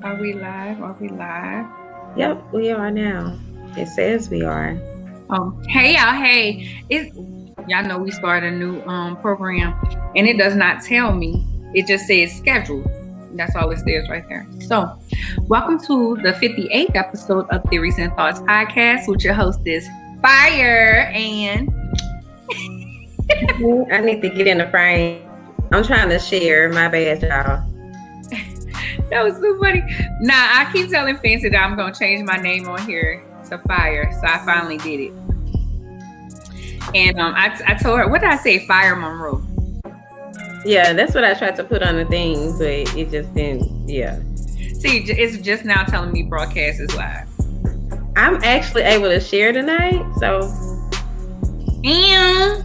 Are we live? Are we live? Yep, we are now. It says we are. Hey y'all, hey. Y'all know we started a new program and it does not tell me. It just says scheduled. That's all it says right there. So, welcome to the 58th episode of Theories and Thoughts podcast with your hostess, Fire and... I need to get in the frame. I'm trying to share. My bad, y'all. That was so funny. Nah, I keep telling Fancy that I'm going to change my name on here to Fire. So, I finally did it. And I told her, what did I say? Fire Monroe. Yeah, that's what I tried to put on the thing, but it just didn't. Yeah. See, it's just now telling me broadcast is live. I'm actually able to share tonight, so. And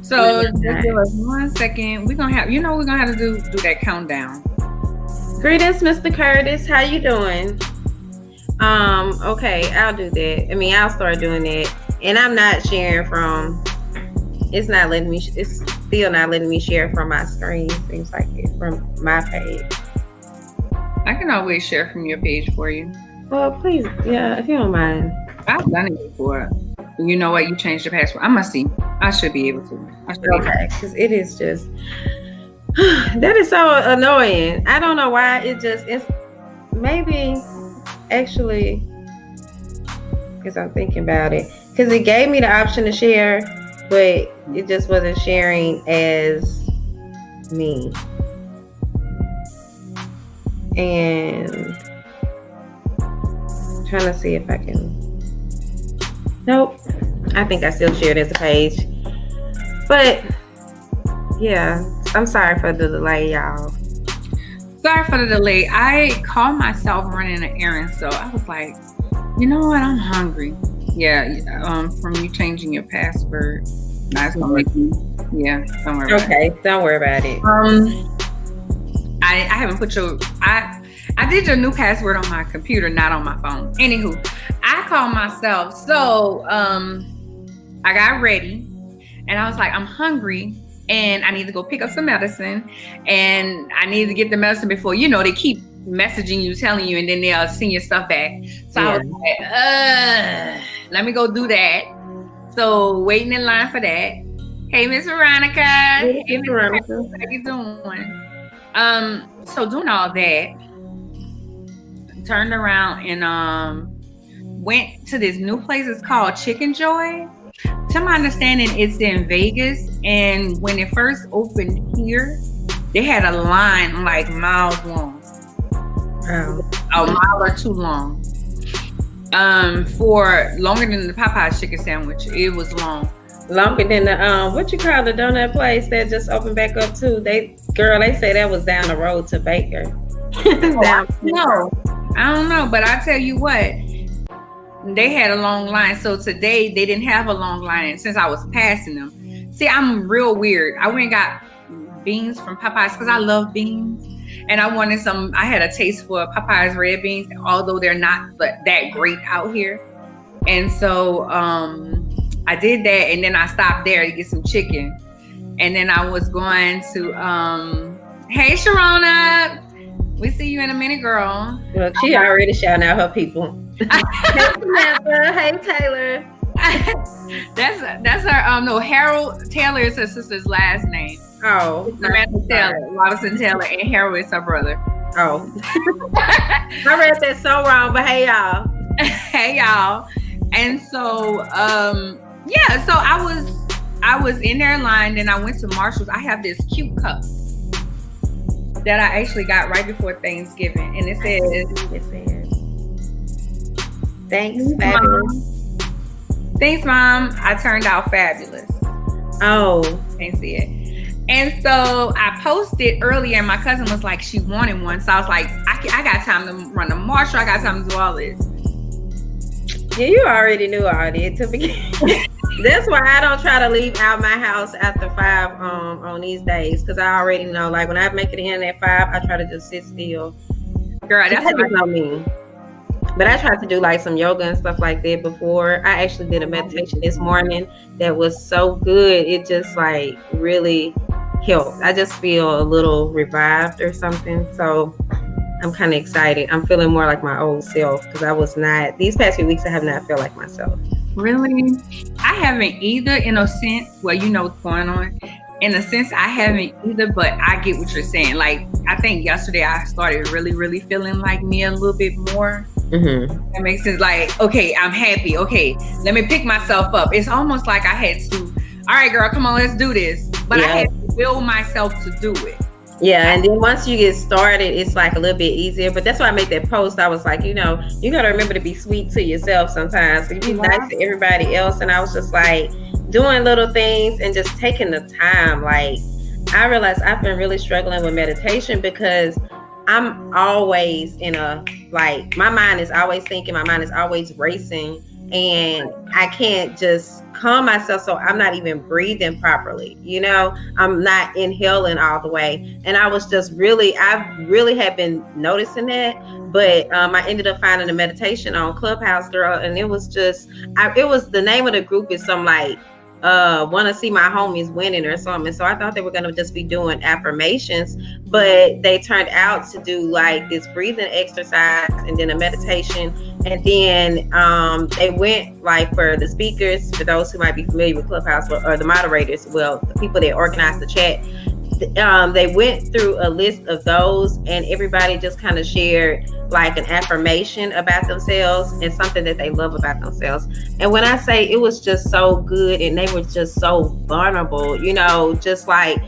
so just give us 1 second. We're gonna have to do that countdown. Greetings, Mr. Curtis. How you doing? Okay, I'll do that. I mean, I'll start doing that. And I'm not sharing from. It's not letting me. It's still not letting me share from my screen. Seems like it from my page. I can always share from your page for you. Well, please, yeah, if you don't mind. I've done it before. You know what? You changed the password. I must see. I should be able to. Okay, because it is just that is so annoying. I don't know why it's maybe actually because I'm thinking about it because it gave me the option to share, but it just wasn't sharing as me. And I'm trying to see if I can. Nope. I think I still shared as a page. But yeah, I'm sorry for the delay, y'all. Sorry for the delay. I called myself running an errand, so I was like, you know what? I'm hungry. Yeah, from you changing your password. That's gonna make me. Yeah, don't worry about it. Okay, don't worry about it. I haven't put your. I did your new password on my computer, not on my phone. Anywho, I called myself. So I got ready and I was like, I'm hungry and I need to go pick up some medicine and I need to get the medicine before, they keep messaging you, telling you, and then they'll send your stuff back. So I was like, let me go do that. So waiting in line for that. Hey, Miss Veronica. Hey, Miss Veronica. How you doing? So doing all that, turned around and went to this new place. It's called Chicken Joy. To my understanding, it's in Vegas. And when it first opened here, they had a line like miles long. A mile or two long. For longer than the Popeye's chicken sandwich. It was long. Longer than the what you call the donut place that just opened back up too. They say that was down the road to Baker. No, I don't know, but I tell you what, they had a long line. So today they didn't have a long line, and since I was passing them, see, I'm real weird. I went and got beans from Popeyes because I love beans, and I wanted some. I had a taste for Popeyes red beans, although they're not that great out here, and so I did that, and then I stopped there to get some chicken. And then I was going to, hey, Sharona. We see you in a minute, girl. Well, she already shouting out her people. Hey, Samantha. Hey, Taylor. That's her, no, Harold Taylor is her sister's last name. Oh. Samantha Taylor, Robinson Taylor, and Harold is her brother. Oh. I read that so wrong, but hey, y'all. Hey, y'all. And so, so I was in their line, then I went to Marshall's. I have this cute cup that I actually got right before Thanksgiving, and it says, "Thanks, fabulous." Thanks, Mom. I turned out fabulous. Oh, can't see it. And so I posted earlier, and my cousin was like, she wanted one, so I was like, I got time to run to Marshall. I got time to do all this. Yeah, you already knew all that to begin. That's why I don't try to leave out my house after 5 on these days, because I already know, like when I make it in at 5, I try to just sit still. Girl, that's not me. But I tried to do like some yoga and stuff like that before. I actually did a meditation this morning that was so good. It just like really helped. I just feel a little revived or something. So I'm kind of excited. I'm feeling more like my old self because I was not, these past few weeks, I have not felt like myself. Really? I haven't either, in a sense. Well, you know what's going on. In a sense, I haven't either, but I get what you're saying. Like, I think yesterday I started really, really feeling like me a little bit more. Mm-hmm. That makes sense. Like, okay, I'm happy. Okay, let me pick myself up. It's almost like I had to, all right, girl, come on, let's do this. But I had to will myself to do it. Yeah, and then once you get started, it's like a little bit easier. But that's why I made that post. I was like, you know, you got to remember to be sweet to yourself sometimes. You be nice to everybody else. And I was just like doing little things and just taking the time. Like, I realized I've been really struggling with meditation because I'm always in a, like, my mind is always thinking, my mind is always racing. And I can't just calm myself, so I'm not even breathing properly. You know, I'm not inhaling all the way. And I was just really, I really had been noticing that. But I ended up finding a meditation on Clubhouse, girl. And it was just, it was, the name of the group is some like, want to see my homies winning or something. So I thought they were going to just be doing affirmations, but they turned out to do like this breathing exercise and then a meditation. And then they went like for the speakers, for those who might be familiar with Clubhouse or the moderators, well, the people that organized the chat, they went through a list of those and everybody just kind of shared like an affirmation about themselves and something that they love about themselves. And when I say it was just so good and they were just so vulnerable, you know, just like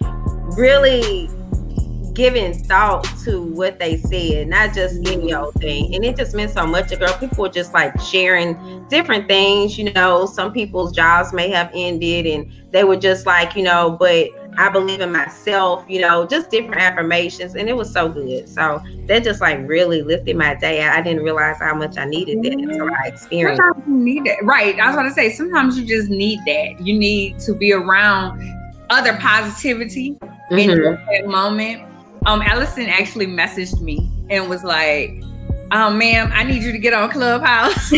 really giving thought to what they said, not just any old thing. And it just meant so much. Girl, people were just like sharing different things, you know, some people's jobs may have ended and they were just like, you know, but I believe in myself, you know, just different affirmations. And it was so good. So that just like really lifted my day. I didn't realize how much I needed that until I experienced it. Sometimes you need it. Right. I was about to say, sometimes you just need that. You need to be around other positivity in that moment. Allison actually messaged me and was like, ma'am, I need you to get on Clubhouse.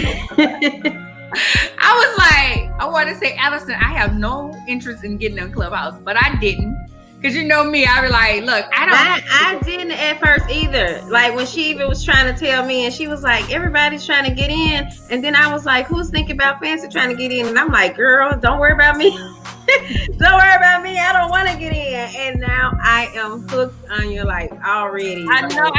I was like, I want to say, Allison, I have no interest in getting on Clubhouse, but I didn't. Because you know me, I was like, look, I didn't at first either. Like when she even was trying to tell me and she was like, everybody's trying to get in. And then I was like, who's thinking about Fancy trying to get in? And I'm like, girl, don't worry about me. Don't worry about me. I don't want to get in. And now I am hooked on you like already. I know.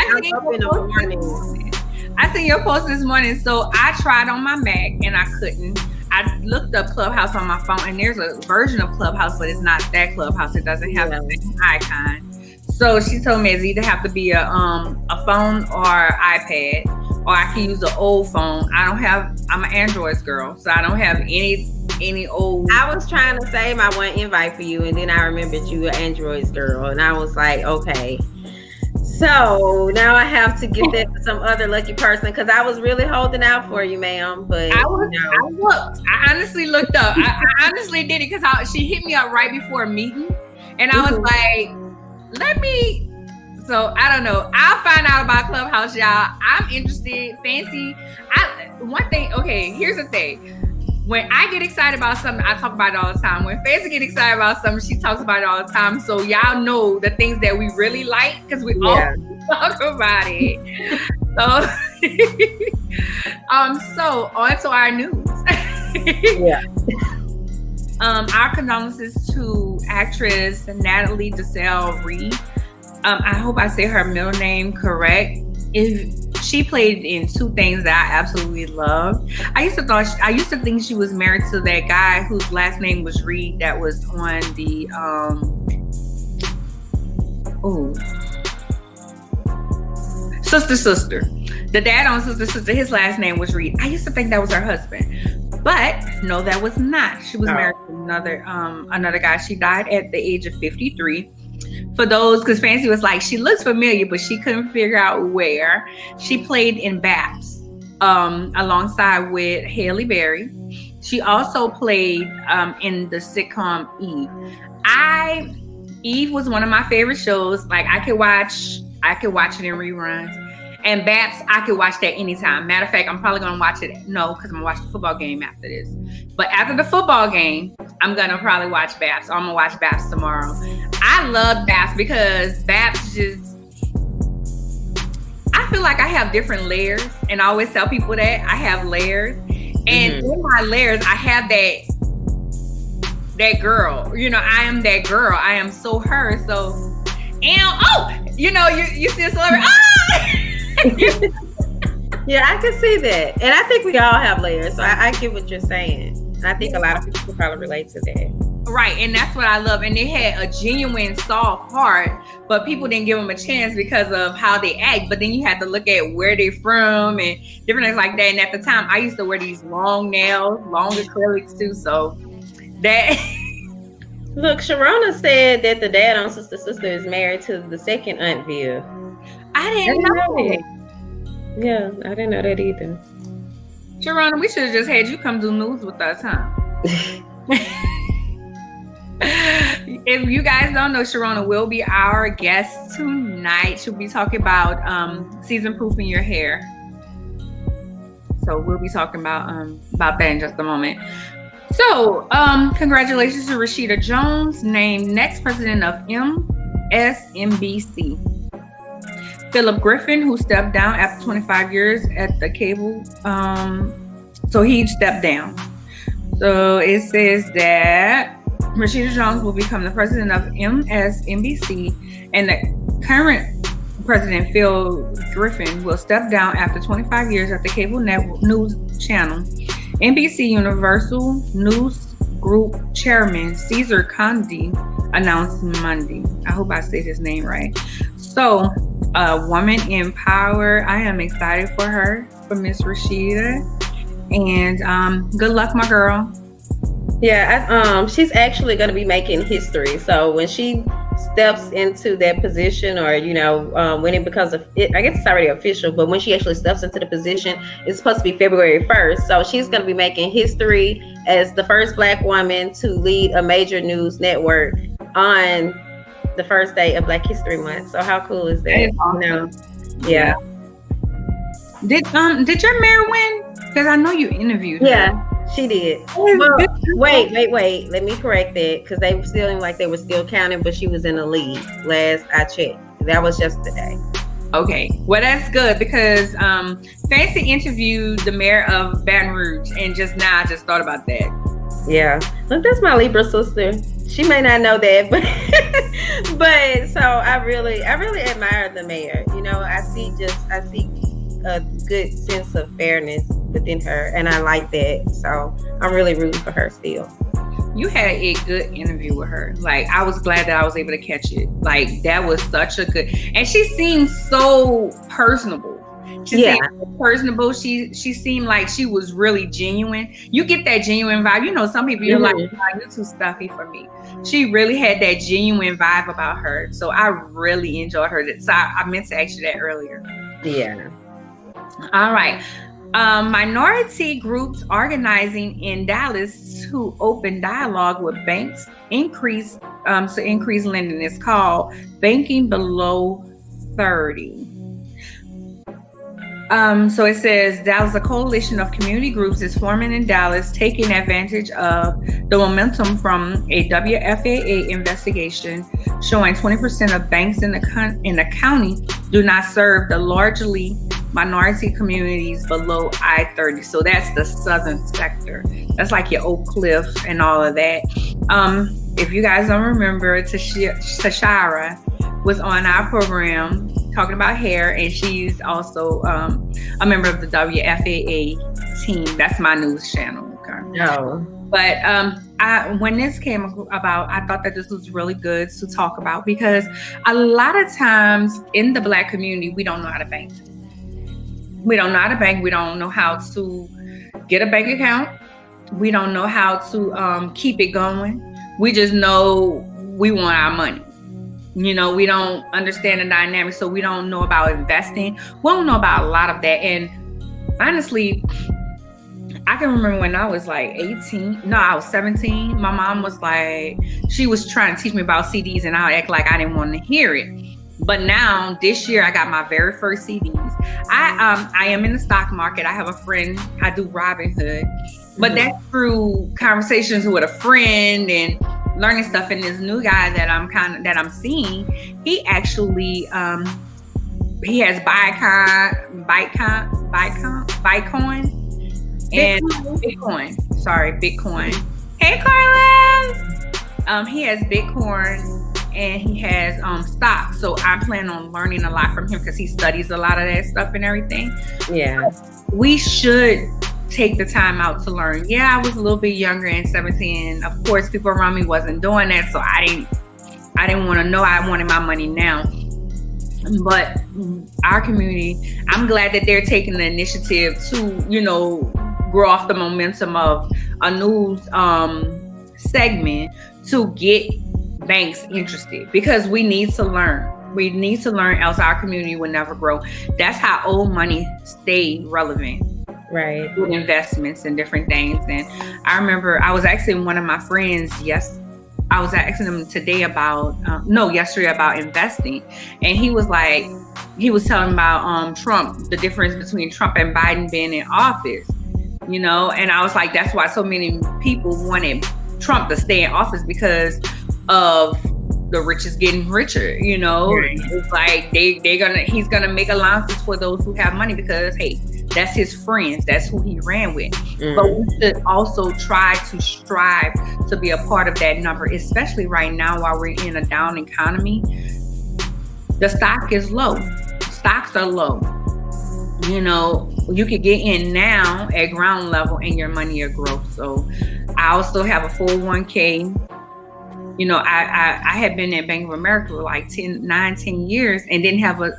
I seen your post this morning. So I tried on my Mac and I couldn't. I looked up Clubhouse on my phone and there's a version of Clubhouse, but it's not that Clubhouse. It doesn't have the same icon. So she told me it's either have to be a phone or iPad, or I can use an old phone. I'm an Android girl, so I don't have any old. I was trying to save my one invite for you, and then I remembered you were an Android girl, and I was like, okay. So now I have to give that to some other lucky person because I was really holding out for you, ma'am. But I honestly looked up. I honestly did it because she hit me up right before a meeting, and I was like, So I don't know. I'll find out about Clubhouse, y'all. I'm interested. Fancy. Here's the thing. When I get excited about something, I talk about it all the time. When Fancy get excited about something, she talks about it all the time. So y'all know the things that we really like because we all talk about it. So on to our news. Our condolences to actress Natalie Reed. I hope I say her middle name correct. She played in two things that I absolutely love. I used to think she was married to that guy whose last name was Reed that was on the Sister. The dad on Sister, his last name was Reed. I used to think that was her husband. But no, that was not. She was married to another guy. She died at the age of 53. For those, because Fancy was like, she looks familiar, but she couldn't figure out where. She played in Babs alongside with Halle Berry. She also played in the sitcom Eve. Eve was one of my favorite shows. Like I could watch it in reruns. And Babs, I could watch that anytime. Matter of fact, I'm probably gonna watch it. No, because I'm gonna watch the football game after this. But after the football game, I'm gonna probably watch Babs. So I'm gonna watch Babs tomorrow. I love Babs because Babs I feel like I have different layers, and I always tell people that I have layers, and in my layers, I have that girl. You know, I am that girl. I am so her. So, and you know, you see a celebrity. Yeah, I can see that, and I think we all have layers. So I get what you're saying. And I think a lot of people could probably relate to that. Right, and that's what I love. And they had a genuine soft heart, but people didn't give them a chance because of how they act. But then you had to look at where they're from and different things like that. And at the time, I used to wear these long nails, long acrylics too. So that. Look, Sharona said that the dad on Sister is married to the second Aunt Viv. I didn't know that. Yeah, I didn't know that either. Sharona, we should have just had you come do news with us, huh? If you guys don't know, Sharona will be our guest tonight. She'll be talking about season proofing your hair. So we'll be talking about that in just a moment. So congratulations to Rashida Jones, named next president of Msnbc. Philip Griffin, who stepped down after 25 years at the cable. So he stepped down. So it says that Rashida Jones will become the president of Msnbc, and the current president, Phil Griffin, will step down after 25 years at the cable network news channel. NBC Universal News Group chairman Cesar Condi announced Monday. I hope I said his name right. So, woman in power. I am excited for her, for Miss Rashida, and good luck, my girl. Yeah, she's actually going to be making history. So when she steps into that position, or when it becomes I guess it's already official, but when she actually steps into the position, it's supposed to be February 1st. So she's going to be making history as the first Black woman to lead a major news network on the first day of Black History Month. So how cool is that? That is awesome. Yeah. Did your mayor win? Because I know you interviewed her. Yeah, she did. Well, wait. Let me correct that, because they were feeling like they were still counting, but she was in the lead last I checked. That was yesterday. Okay, well, that's good, because Fancy interviewed the mayor of Baton Rouge, and just now I just thought about that. Yeah, look, that's my Libra sister. She may not know that, but so I really admire the mayor. I see a good sense of fairness within her, and I like that. So I'm really rooting for her still. You had a good interview with her. Like, I was glad that I was able to catch it. Like, that was such a good, and she seemed so personable. She seemed personable. She seemed like she was really genuine. You get that genuine vibe. Some people you're like, oh, you're too stuffy for me. She really had that genuine vibe about her. So I really enjoyed her. So I meant to ask you that earlier. Yeah. All right. Minority groups organizing in Dallas to open dialogue with banks to increase lending. It's called Banking Below 30. So it says Dallas, a coalition of community groups is forming in Dallas, taking advantage of the momentum from a WFAA investigation showing 20% of banks in the county do not serve the largely minority communities below I-30. So that's the southern sector. That's like your Oak Cliff and all of that. If you guys don't remember, Tashara was on our program talking about hair, and she's also a member of the WFAA team. That's my news channel. Okay? No. But when this came about, I thought that this was really good to talk about, because a lot of times in the Black community, we don't know how to bank. We don't know how to bank. We don't know how to get a bank account. We don't know how to keep it going. We just know we want our money. We don't understand the dynamics, so we don't know about investing. We don't know about a lot of that. And honestly, I can remember when I was like 18. No, I was 17. My mom was like, she was trying to teach me about CDs, and I act like I didn't want to hear it. But now this year I got my very first CDs. I am in the stock market. I have a friend. I do Robinhood, but that's through conversations with a friend and learning stuff. And this new guy that I'm seeing, he actually he has Bitcoin, and Bitcoin. Sorry, Bitcoin. Hey, Carla. He has Bitcoin. And he has stocks. So I'm planning on learning a lot from him because he studies a lot of that stuff and everything. Yeah. We should take the time out to learn. Yeah, I was a little bit younger and 17. Of course, people around me wasn't doing that. So I didn't want to know. I wanted my money now. But our community, I'm glad that they're taking the initiative to, grow off the momentum of a news segment to get banks interested, because we need to learn. We need to learn, else our community will never grow. That's how old money stayed relevant. Right. With investments and different things. And I remember I was asking one of my friends, I was asking him yesterday about investing. And he was telling about Trump, the difference between Trump and Biden being in office, and I was like, that's why so many people wanted Trump to stay in office, because of the richest getting richer, Right. It's like he's gonna make allowances for those who have money, because hey, that's his friends, that's who he ran with. But we should also try to strive to be a part of that number, especially right now while we're in a down economy. The stock is low. Stocks are low. You could get in now at ground level and your money will grow. So I also have a 401k. I had been at Bank of America for like 10 years and didn't have a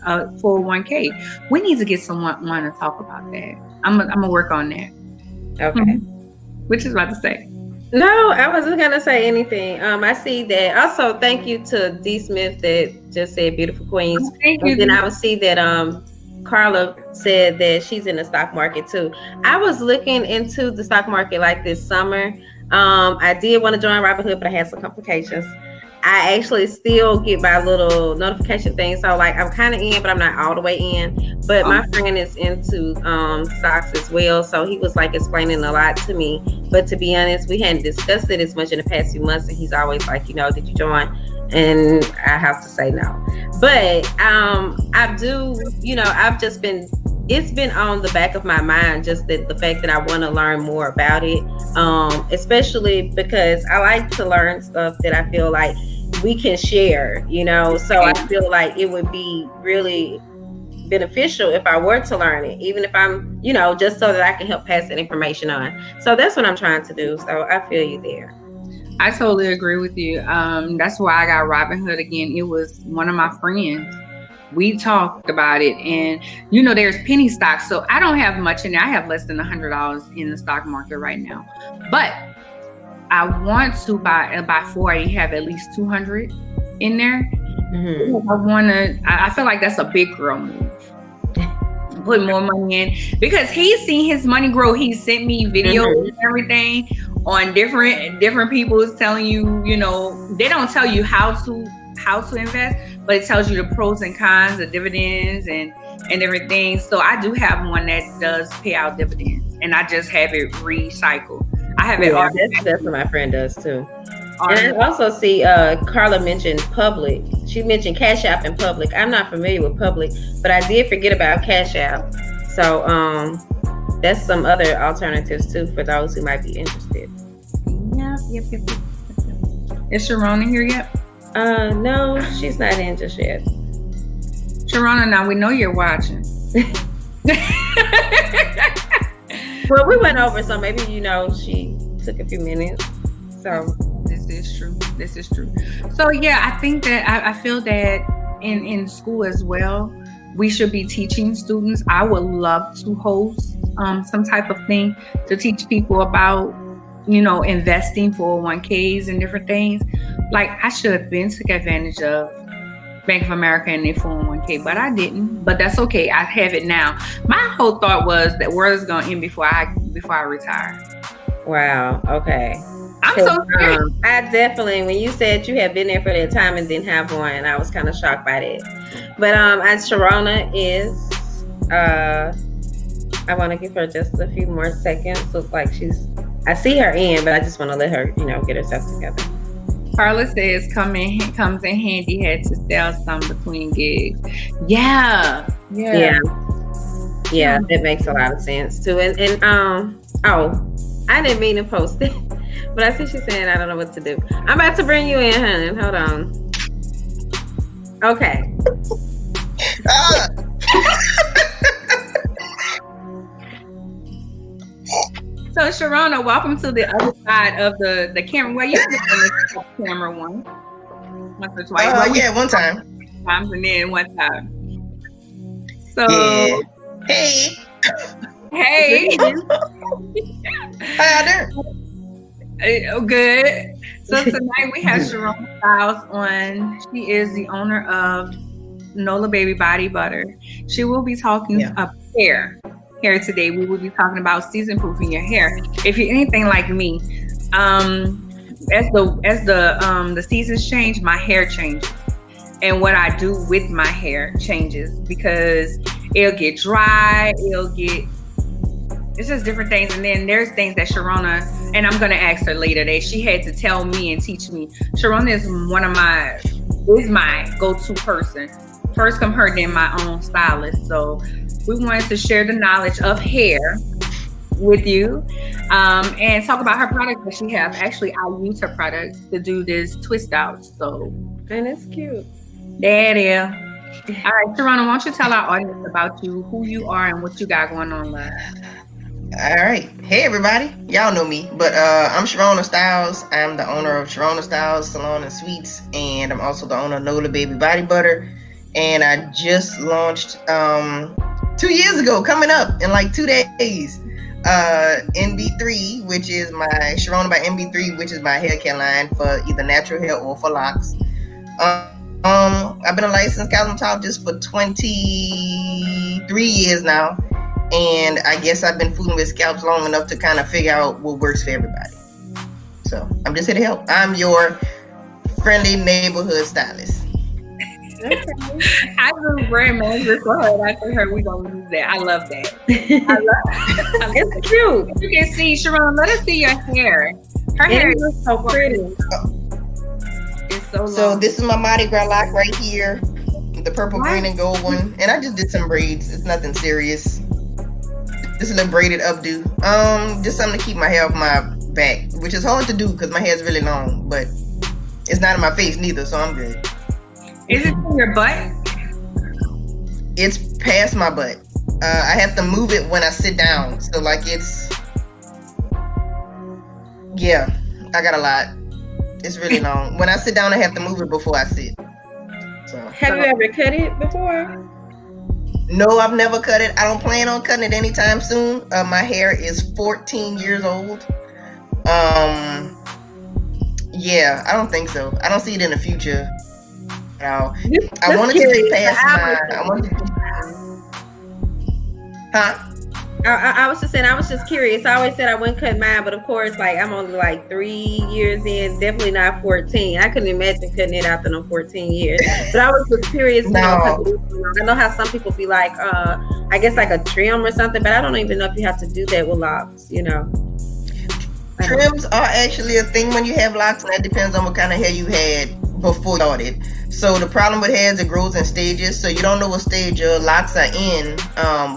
401k. We need to get someone to talk about that. I'm gonna work on that. Okay. What you about to say? No, I wasn't gonna say anything. I see that. Also, thank you to D Smith that just said beautiful queens. Thank you. And then I would see that Carla said that she's in the stock market too. I was looking into the stock market like this summer. I did want to join Robinhood, but I had some complications. I actually still get my little notification thing. So like I'm kind of in, but I'm not all the way in. But my friend is into stocks as well. So he was like explaining a lot to me. But to be honest, we hadn't discussed it as much in the past few months. And he's always like, did you join? And I have to say no. But I do, I've just been, it's been on the back of my mind, just the fact that I want to learn more about it. Especially because I like to learn stuff that I feel like we can share, so I feel like it would be really beneficial if I were to learn it, even if I'm, just so that I can help pass that information on. So that's what I'm trying to do. So I feel you there. I totally agree with you. That's why I got Robinhood again. It was one of my friends. We talked about it, and there's penny stocks. So I don't have much in there. I have less than $100 in the stock market right now, but I want to buy before I have at least 200 in there. Mm-hmm. I feel like that's a big girl move. Put more money in, because he's seen his money grow. He sent me videos and everything on different people is telling you, they don't tell you how to invest, but it tells you the pros and cons, the dividends and everything. So I do have one that does pay out dividends, and I just have it recycled. I have it. That's what my friend does too. And I also see Carla mentioned Public. She mentioned Cash App and Public. I'm not familiar with Public, but I did forget about Cash App. So that's some other alternatives too for those who might be interested. Yep. Is Sharona here yet? No, she's not in just yet. Sharona, now we know you're watching. Well, we went over, so maybe she took a few minutes. So this is true. So yeah, I think that I feel that in school as well, we should be teaching students. I would love to host some type of thing to teach people about investing, 401ks and different things. Like I should have took advantage of Bank of America and their 401k, but I didn't. But that's okay. I have it now. My whole thought was that world is gonna end before I retire. Wow. Okay. I'm so serious. I definitely, when you said you had been there for that time and didn't have one, I was kind of shocked by that. But as Sharona is, I want to give her just a few more seconds. Looks like I see her in, but I just want to let her, get herself together. Carla says comes in handy, had to sell some between gigs. Yeah. Yeah, that makes a lot of sense too. And I didn't mean to post it, but I see she's saying I don't know what to do. I'm about to bring you in, hon. Hold on. Okay. So Sharona, welcome to the other side of the camera. Well, you've been on the camera once or twice. One time. Times and then one time. So hey. How y'all doing? Good. So tonight we have Sharona Styles on. She is the owner of Nola Baby Body Butter. She will be talking about hair today. We will be talking about season proofing your hair. If you're anything like me, as the seasons change, my hair changes, and what I do with my hair changes because it'll get dry. It's just different things, and then there's things that Sharona, and I'm gonna ask her later, that she had to tell me and teach me. Sharona is my go-to person. First come her, then my own stylist. So we wanted to share the knowledge of hair with you, and talk about her products that she has. Actually, I use her products to do this twist out. So, and it's cute. That is. All right, Sharona, why don't you tell our audience about you, who you are, and what you got going on live? All right. Hey, everybody. Y'all know me, but I'm Sharona Styles. I'm the owner of Sharona Styles Salon and Suites, and I'm also the owner of Nola Baby Body Butter. And I just launched 2 years ago, coming up in like 2 days, NB3, which is my Sharona by NB3, which is my hair care line for either natural hair or for locks. I've been a licensed cosmetologist for 23 years now, and I guess I've been fooling with scalps long enough to kind of figure out what works for everybody. So I'm just here to help. I'm your friendly neighborhood stylist. Okay. I do brand manager for her. I told her we're gonna use that. I love that. It's cute. You can see, Sharona, let us see your hair. Her hair is so pretty. It's so long. So this is my Mardi Gras lock right here, the purple, green, and gold one. And I just did some braids. It's nothing serious. Just a little braided updo. Just something to keep my hair off my back, which is hard to do because my hair is really long, but it's not in my face neither, so I'm good. Is it in your butt? It's past my butt. I have to move it when I sit down. So like I got a lot. It's really long. When I sit down, I have to move it before I sit. So have you ever cut it before? No, I've never cut it. I don't plan on cutting it anytime soon. My hair is 14 years old. I don't think so. I don't see it in the future. I wanted to get past I was just saying, I was just curious. I always said I wouldn't cut mine, but of course, like I'm only like 3 years in, definitely not 14. I couldn't imagine cutting it after no 14 years. But I was just curious. No. I know how some people be like, I guess like a trim or something, but I don't even know if you have to do that with locks, Trims are actually a thing when you have locks, and that depends on what kind of hair you had before you started. So the problem with hair is it grows in stages, so you don't know what stage your locks are in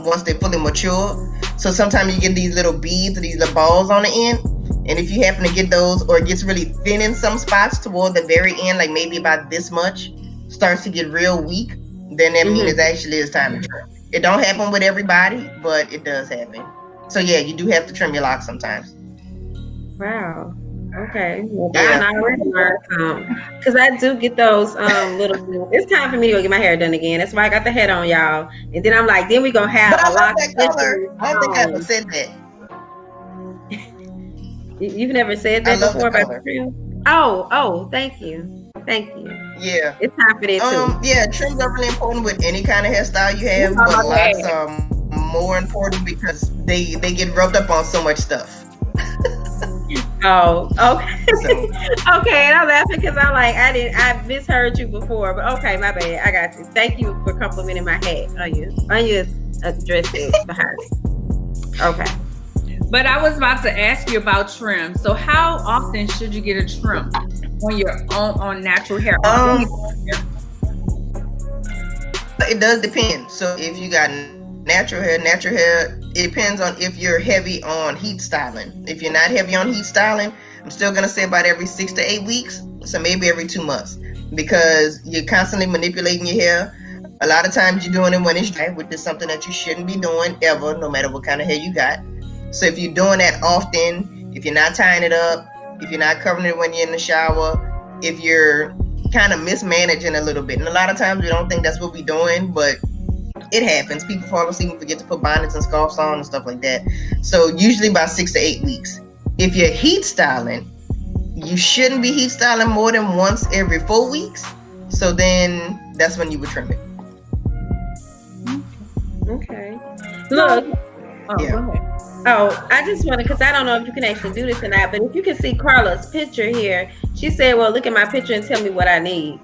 once they're fully mature. So sometimes you get these little beads or these little balls on the end, and if you happen to get those, or it gets really thin in some spots toward the very end, like maybe about this much, starts to get real weak, then that means it's time to trim. It don't happen with everybody, but it does happen. So yeah, you do have to trim your locks sometimes. Wow. Okay. Well, I already learned because I do get those little. It's time for me to go get my hair done again. That's why I got the hat on, y'all. And then I'm like, then we gonna have a lock. That color. I don't think I ever said that. You've never said that before about the trim? Oh, thank you. Yeah. It's time for that too. Yeah, trims are really important with any kind of hairstyle you have, but locks are more important because they get rubbed up on so much stuff. Oh, okay. Okay, and I'm laughing because I'm like, I misheard you before, but okay, my bad. I got you. Thank you for complimenting my hat on you. Dress behind it. Okay. But I was about to ask you about trim. So how often should you get a trim on your own on natural hair? it does depend. So if you got natural hair, it depends on if you're heavy on heat styling. If you're not heavy on heat styling, I'm still gonna say about every 6 to 8 weeks. So maybe every 2 months, because you're constantly manipulating your hair. A lot of times you're doing it when it's dry, which is something that you shouldn't be doing ever, no matter what kind of hair you got. So if you're doing that often, if you're not tying it up, if you're not covering it when you're in the shower, if you're kind of mismanaging a little bit. And a lot of times we don't think that's what we're doing, but it happens. People fall asleep and forget to put bonnets and scarves on and stuff like that. So usually about 6 to 8 weeks. If you're heat styling, you shouldn't be heat styling more than once every 4 weeks. So then that's when you would trim it. Okay. Look. Yeah. Go ahead. Oh, I just wanted, because I don't know if you can actually do this or not, but if you can see Carla's picture here, she said, well, look at my picture and tell me what I need.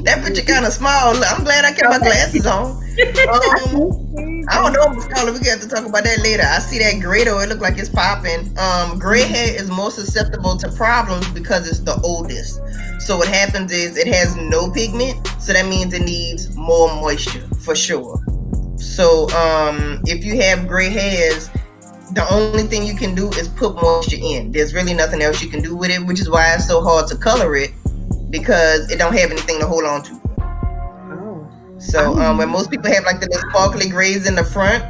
That picture kind of small. I'm glad I kept my glasses on. I don't know, Miss Carla, we got to talk about that later. I see that gray though, it look like it's popping. Gray hair is more susceptible to problems because it's the oldest. So what happens is it has no pigment, so that means it needs more moisture for sure. So if you have gray hairs, the only thing you can do is put moisture in. There's really nothing else you can do with it, which is why it's so hard to color it, because it don't have anything to hold on to. Oh. So when most people have like the little sparkly grays in the front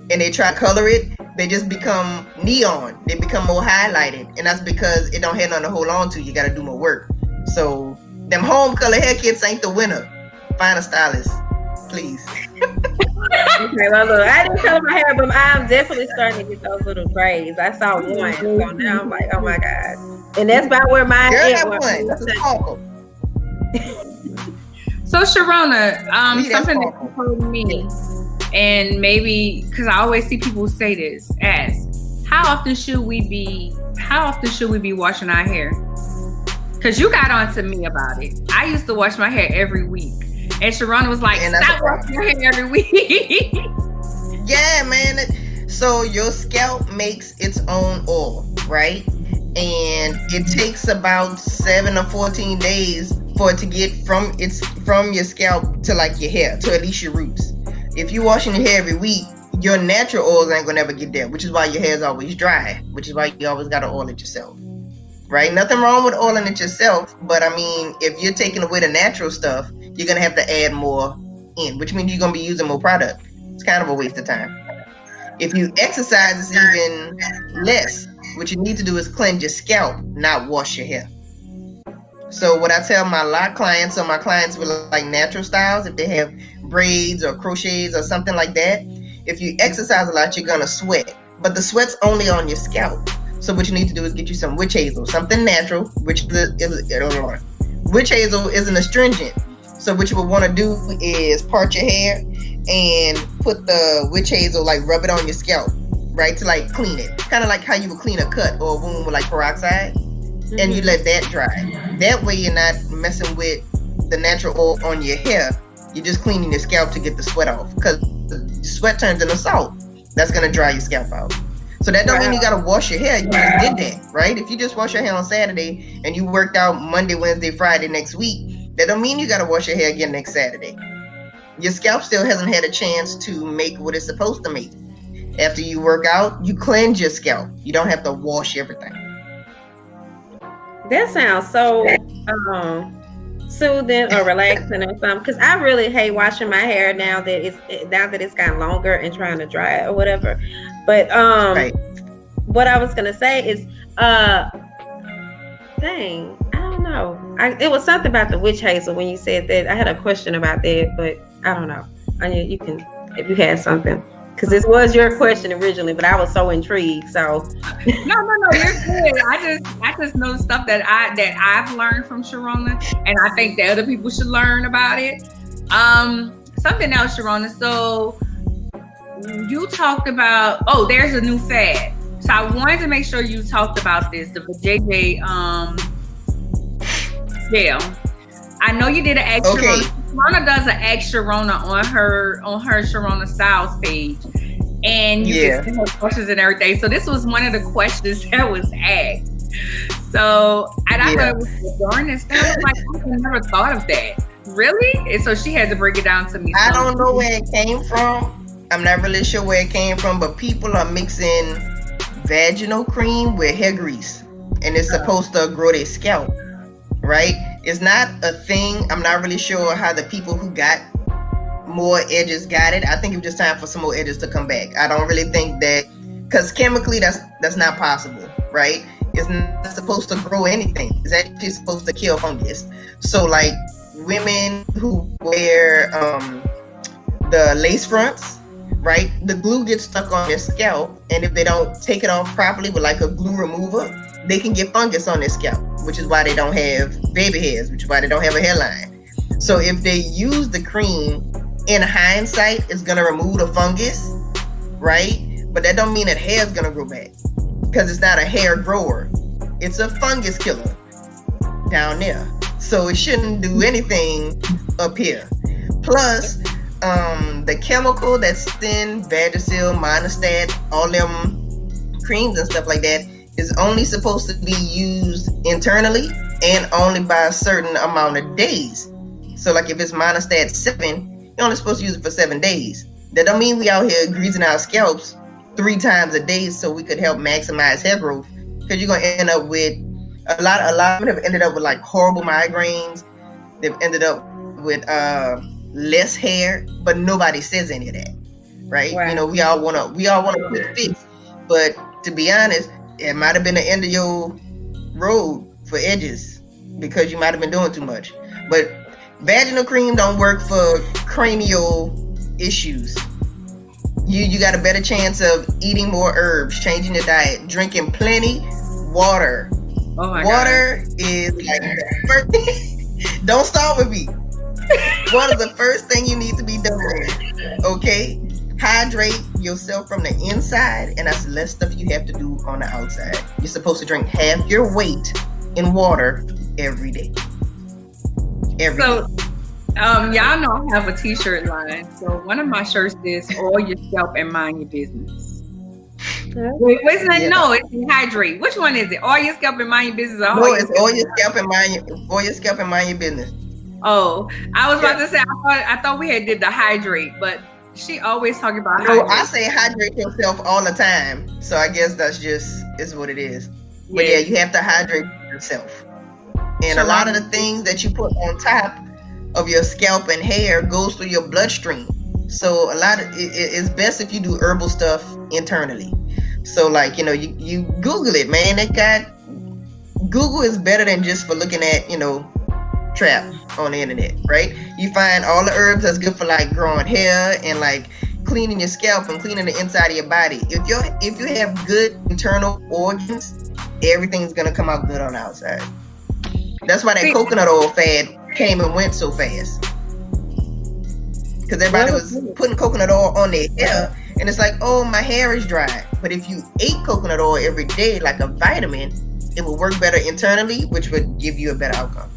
and they try to color it, they just become neon. They become more highlighted, and that's because it don't have nothing to hold on to. You got to do more work. So them home color hair kits ain't the winner. Find a stylist, please. Okay, well, look, I didn't color my hair, but I'm definitely starting to get those little grays. I saw one, so now I'm like, oh my God. And that's about where mine is. That's a sparkle. So Sharona, something that you told me, and maybe because I always see people say this, ask, how often should we be washing our hair? Because you got on to me about it. I used to wash my hair every week. And Sharona was like, stop washing your hair every week. Yeah, man. So your scalp makes its own oil, right? And it takes about 7 or 14 days for it to get from your scalp to like your hair, to at least your roots. If you're washing your hair every week, your natural oils ain't gonna ever get there, which is why your hair is always dry, which is why you always gotta oil it yourself. Right? Nothing wrong with oiling it yourself, but I mean, if you're taking away the natural stuff, you're gonna have to add more in, which means you're gonna be using more product. It's kind of a waste of time. If you exercise, it's even less. What you need to do is cleanse your scalp, not wash your hair. So what I tell my clients with like natural styles, if they have braids or crochets or something like that, if you exercise a lot, you're gonna sweat, but the sweat's only on your scalp. So what you need to do is get you some witch hazel, something natural, witch hazel is an astringent. So what you would want to do is part your hair and put the witch hazel, like rub it on your scalp, right, to like clean it. Kind of like how you would clean a cut or a wound with like peroxide. Mm-hmm. And you let that dry. That way you're not messing with the natural oil on your hair. You're just cleaning your scalp to get the sweat off, because the sweat turns into salt. That's going to dry your scalp out. So that don't mean you gotta wash your hair. You just did that, right? If you just wash your hair on Saturday and you worked out Monday, Wednesday, Friday next week, that don't mean you gotta wash your hair again next Saturday. Your scalp still hasn't had a chance to make what it's supposed to make. After you work out, you cleanse your scalp. You don't have to wash everything. That sounds so soothing or relaxing or something. Because I really hate washing my hair now that it's gotten longer and trying to dry it or whatever. But right. What I was gonna say is, I don't know. It was something about the witch hazel when you said that. I had a question about that, but I don't know. You can, if you had something, because this was your question originally, but I was so intrigued. So no, you're good. I just know stuff that I've learned from Sharona, and I think that other people should learn about it. Something else, Sharona. So you talked about, there's a new fad. So I wanted to make sure you talked about this, the JJ gel. I know you did an egg Sharona. Sharona does an egg Sharona on her Sharona Styles page. And you can see her questions and everything. So this was one of the questions that was asked. So, and I thought it was during this time, like, I never thought of that. Really? And so she had to break it down to me. I don't know where it came from. I'm not really sure where it came from, but people are mixing vaginal cream with hair grease, and it's supposed to grow their scalp, right? It's not a thing. I'm not really sure how the people who got more edges got it. I think it was just time for some more edges to come back. I don't really think that, because chemically that's not possible, right? It's not supposed to grow anything. It's actually supposed to kill fungus. So like women who wear the lace fronts, right? The glue gets stuck on their scalp, and if they don't take it off properly with like a glue remover, they can get fungus on their scalp, which is why they don't have baby hairs, which is why they don't have a hairline. So if they use the cream, in hindsight, it's gonna remove the fungus, right? But that don't mean that hair is gonna grow back, because it's not a hair grower. It's a fungus killer down there. So it shouldn't do anything up here. Plus, the chemical that's in Vagisil, Monostat, all them creams and stuff like that is only supposed to be used internally and only by a certain amount of days. So like if it's Monostat 7, you're only supposed to use it for 7 days. That don't mean we out here greasing our scalps 3 times a day so we could help maximize hair growth, because you're gonna end up with a lot of them have ended up with like horrible migraines. They've ended up with less hair, but nobody says any of that, right? Wow. You know, we all want a quick fix, but to be honest, it might have been the end of your road for edges because you might have been doing too much. But vaginal cream don't work for cranial issues. You got a better chance of eating more herbs, changing your diet, drinking plenty water. Oh my water God. Is like the first. Don't start with me. Water is the first thing you need to be doing. Okay, hydrate yourself from the inside, and that's less stuff you have to do on the outside. You're supposed to drink half your weight in water every day. Y'all know I have a t-shirt line. So one of my shirts is "Oil your scalp and mind your business." Wait, what's that? Yeah. No, it's hydrate. Which one is it? Oil your scalp and mind your business. No, it's oil your scalp and mind your business. Oh, I was about to say I thought we had did the hydrate, but she always talking about hydrate. No, I say hydrate yourself all the time. So I guess that's just is what it is. But yeah, you have to hydrate yourself. And a lot of the things that you put on top of your scalp and hair goes through your bloodstream. So a lot of it's best if you do herbal stuff internally. So like, you know, you Google it, man. Google is better than just for looking at, you know, trap on the internet, right? You find all the herbs that's good for like growing hair and like cleaning your scalp and cleaning the inside of your body. If you have good internal organs, everything's gonna come out good on the outside. That's why that coconut oil fad came and went so fast. Because everybody was putting coconut oil on their hair, and it's like, oh, my hair is dry. But if you ate coconut oil every day like a vitamin, it would work better internally, which would give you a better outcome.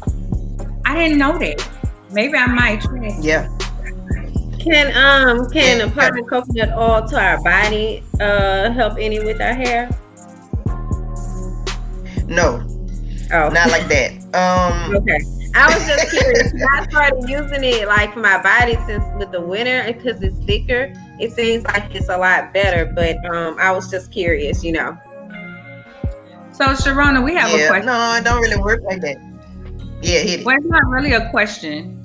I didn't know that. Maybe I might try. Yeah. Can applying coconut oil to our body help any with our hair? No. Oh, not like that. Okay. I was just curious. I started using it like for my body since with the winter because it's thicker. It seems like it's a lot better, but I was just curious, you know. So Sharona, we have a question. No, it don't really work like that. Yeah, hit it. Well, it's not really a question.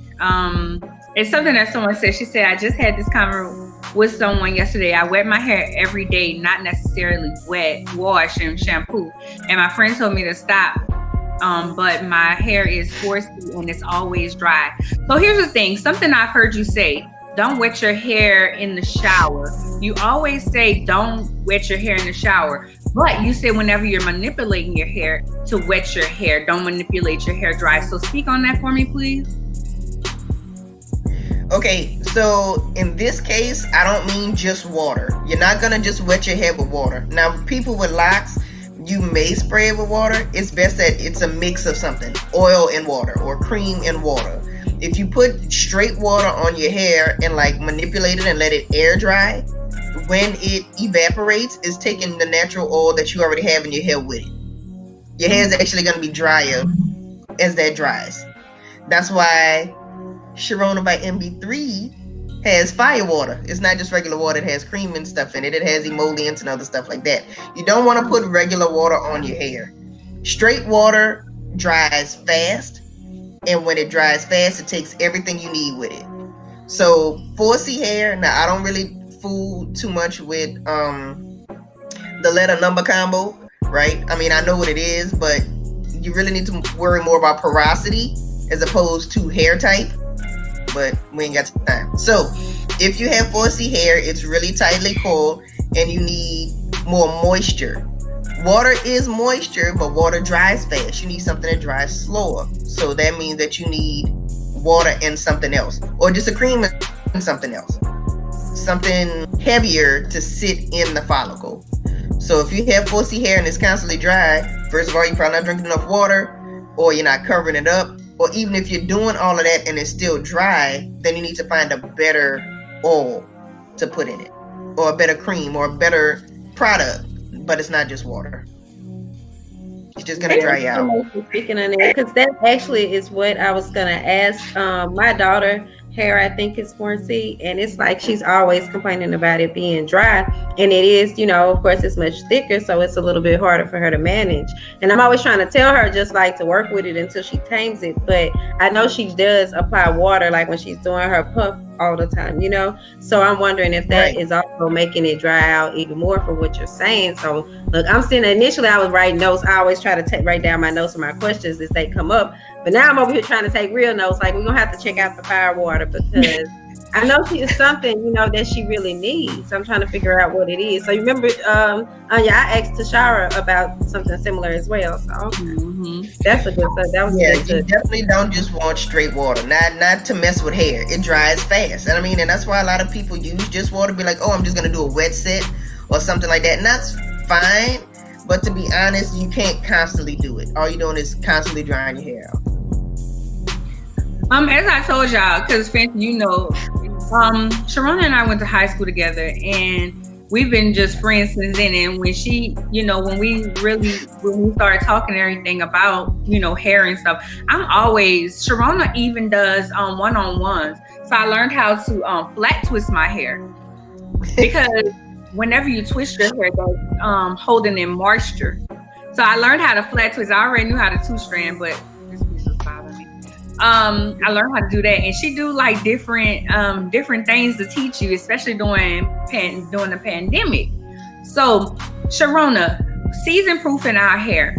It's something that someone said. She said, I just had this conversation with someone yesterday. I wet my hair every day, not necessarily wash and shampoo. And my friend told me to stop. But my hair is forced and it's always dry. So here's the thing, something I've heard you say, don't wet your hair in the shower. You always say don't wet your hair in the shower, but you say whenever you're manipulating your hair to wet your hair, don't manipulate your hair dry. So speak on that for me, please. Okay, so in this case, I don't mean just water. You're not gonna just wet your hair with water. Now, people with locks, you may spray it with water. It's best that it's a mix of something, oil and water or cream and water. If you put straight water on your hair and like manipulate it and let it air dry, when it evaporates, it's taking the natural oil that you already have in your hair with it. Your hair is actually going to be drier as that dries. That's why Sharona by MB3 has fire water. It's not just regular water. It has cream and stuff in it. It has emollients and other stuff like that. You don't want to put regular water on your hair. Straight water dries fast, and when it dries fast, it takes everything you need with it. So 4C hair, now I don't really fool too much with the letter number combo, right? I mean, I know what it is, but you really need to worry more about porosity as opposed to hair type, but we ain't got time. So if you have 4C hair, it's really tightly coiled and you need more moisture. Water is moisture, but water dries fast. You need something that dries slower. So that means that you need water and something else, or just a cream and something else. Something heavier to sit in the follicle. So if you have 4C hair and it's constantly dry, first of all, you're probably not drinking enough water, or you're not covering it up, or even if you're doing all of that and it's still dry, then you need to find a better oil to put in it, or a better cream, or a better product, but it's not just water. It's just gonna dry out. Because that actually is what I was gonna ask. My daughter hair, I think, is 4C, and it's like she's always complaining about it being dry, and it is, you know, of course it's much thicker, so it's a little bit harder for her to manage. And I'm always trying to tell her just like to work with it until she tames it, but I know she does apply water like when she's doing her puff all the time, you know. So I'm wondering if that is also making it dry out even more for what you're saying. So look, I'm sitting, initially I was writing notes. I always try to write down my notes and my questions as they come up, but now I'm over here trying to take real notes. Like, we're gonna have to check out the fire water, because I know she is something, you know, that she really needs. I'm trying to figure out what it is. So you remember, Anya, I asked Tashara about something similar as well. So that's a good. So that was you definitely don't just want straight water. Not to mess with hair. It dries fast. And I mean, and that's why a lot of people use just water. Be like, oh, I'm just gonna do a wet set or something like that. And that's fine. But to be honest, you can't constantly do it. All you're doing is constantly drying your hair out. As I told y'all, because you know, Sharona and I went to high school together, and we've been just friends since then. And when she, you know, when we started talking everything about, you know, hair and stuff, Sharona even does one-on-ones. So I learned how to flat twist my hair, because whenever you twist your hair, that's holding in moisture. So I learned how to flat twist. I already knew how to 2-strand, but this piece was bothering me. I learned how to do that, and she do like different things to teach you, especially during the pandemic. So Sharona, season proofing our hair,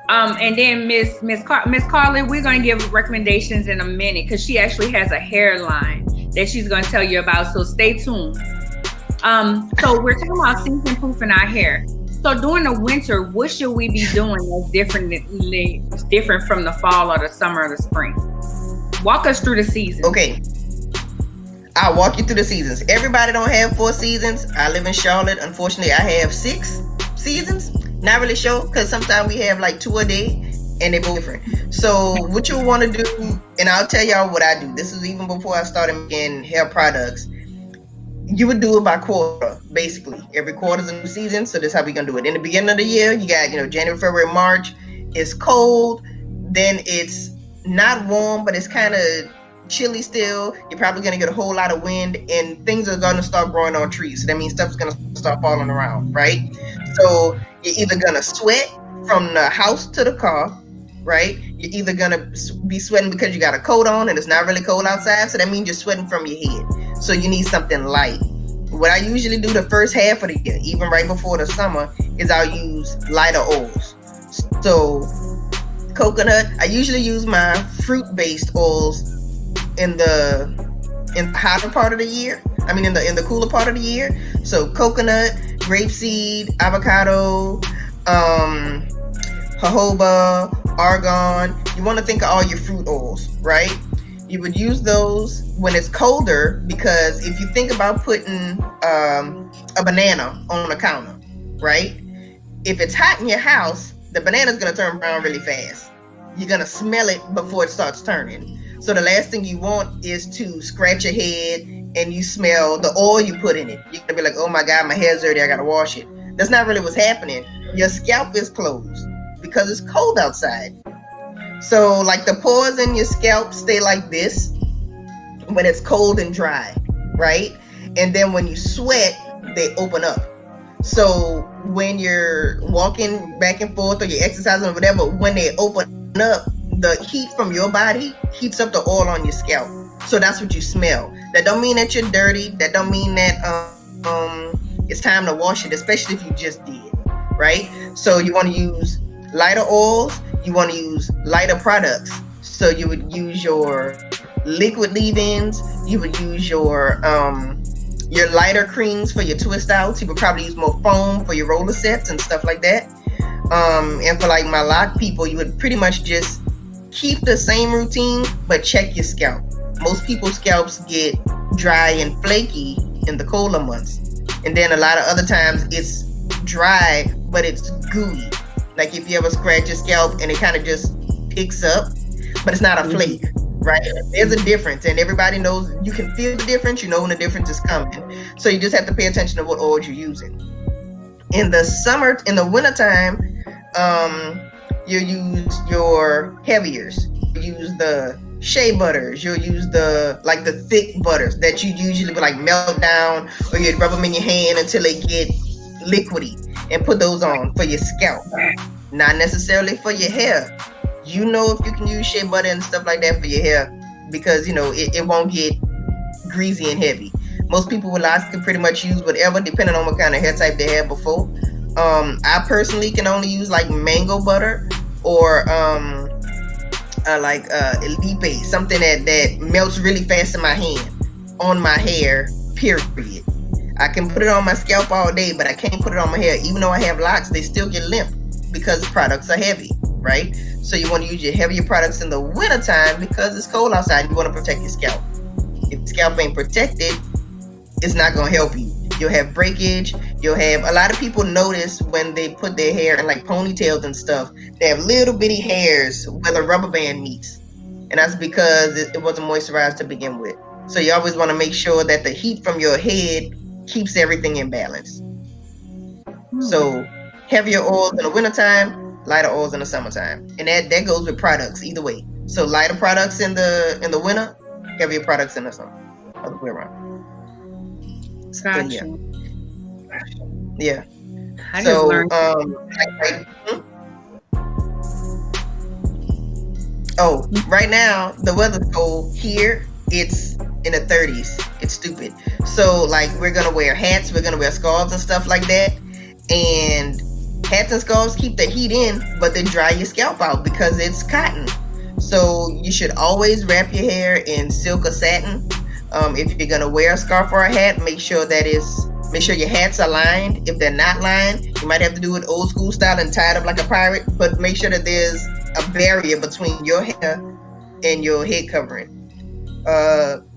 and then Miss Carly, we're gonna give recommendations in a minute, because she actually has a hairline that she's gonna tell you about. So stay tuned. So we're talking about season proofing our hair. So during the winter, what should we be doing that's different from the fall or the summer or the spring? Walk us through the seasons. Okay. I'll walk you through the seasons. Everybody don't have 4 seasons. I live in Charlotte. Unfortunately, I have 6 seasons. Not really sure, because sometimes we have like 2 a day and they both different. So what you want to do, and I'll tell y'all what I do. This is even before I started making hair products. You would do it by quarter, basically. Every quarter is a new season, so this is how we're gonna do it. In the beginning of the year, you got, you know, January, February, March. It's cold, then it's not warm, but it's kind of chilly still. You're probably gonna get a whole lot of wind, and things are gonna start growing on trees. So that means stuff's gonna start falling around, right? So you're either gonna sweat from the house to the car, right? You're either gonna be sweating because you got a coat on and it's not really cold outside, so that means you're sweating from your head. So you need something light. What I usually do the first half of the year, even right before the summer, is I'll use lighter oils. So coconut, I usually use my fruit-based oils in the hotter part of the year. I mean, in the cooler part of the year. So coconut, grapeseed, avocado, jojoba, argan. You want to think of all your fruit oils, right? You would use those when it's colder, because if you think about putting a banana on the counter, right? If it's hot in your house, the banana's going to turn brown really fast. You're going to smell it before it starts turning. So the last thing you want is to scratch your head and you smell the oil you put in it. You're going to be like, oh my God, my hair's dirty, I got to wash it. That's not really what's happening. Your scalp is closed because it's cold outside. So like the pores in your scalp stay like this when it's cold and dry, right? And then when you sweat, they open up. So when you're walking back and forth or you're exercising or whatever, when they open up, the heat from your body heats up the oil on your scalp. So that's what you smell. That don't mean that you're dirty. That don't mean that it's time to wash it, especially if you just did, right? So you want to use lighter oils. You want to use lighter products. So you would use your liquid leave-ins. You would use your lighter creams for your twist outs. You would probably use more foam for your roller sets and stuff like that. And for like my lock people, you would pretty much just keep the same routine, but check your scalp. Most people's scalps get dry and flaky in the colder months. And then a lot of other times it's dry, but it's gooey. Like if you ever scratch your scalp and it kind of just picks up, but it's not a flake, right? There's a difference, and everybody knows, you can feel the difference, you know when the difference is coming. So you just have to pay attention to what oils you're using. In the wintertime, you use your heaviers. You use the shea butters. You'll use the thick butters that you usually would like melt down, or you'd rub them in your hand until they get liquidy, and put those on for your scalp. Not necessarily for your hair. You know if you can use shea butter and stuff like that for your hair, because you know it won't get greasy and heavy. Most people with locks can pretty much use whatever, depending on what kind of hair type they had before. I personally can only use like mango butter or Elipe, something that melts really fast in my hand on my hair, period. I can put it on my scalp all day, but I can't put it on my hair. Even though I have locks, they still get limp because the products are heavy, right? So you want to use your heavier products in the wintertime because it's cold outside. You want to protect your scalp. If your scalp ain't protected, it's not going to help you. You'll have breakage. You'll have, a lot of people notice when they put their hair in like ponytails and stuff, they have little bitty hairs where the rubber band meets. And that's because it wasn't moisturized to begin with. So you always want to make sure that the heat from your head keeps everything in balance. So heavier oils in the wintertime, lighter oils in the summertime. And that goes with products either way. So lighter products in the winter, heavier products in the summer. Other way around. Gotcha. Yeah. I just learned. Right now the weather's cold here. It's in the 30s. It's stupid. So like we're gonna wear hats, we're gonna wear scarves and stuff like that. And hats and scarves keep the heat in, but they dry your scalp out because it's cotton. So you should always wrap your hair in silk or satin. If you're gonna wear a scarf or a hat, make sure your hats are lined. If they're not lined, you might have to do it old school style and tie it up like a pirate, but make sure that there's a barrier between your hair and your head covering.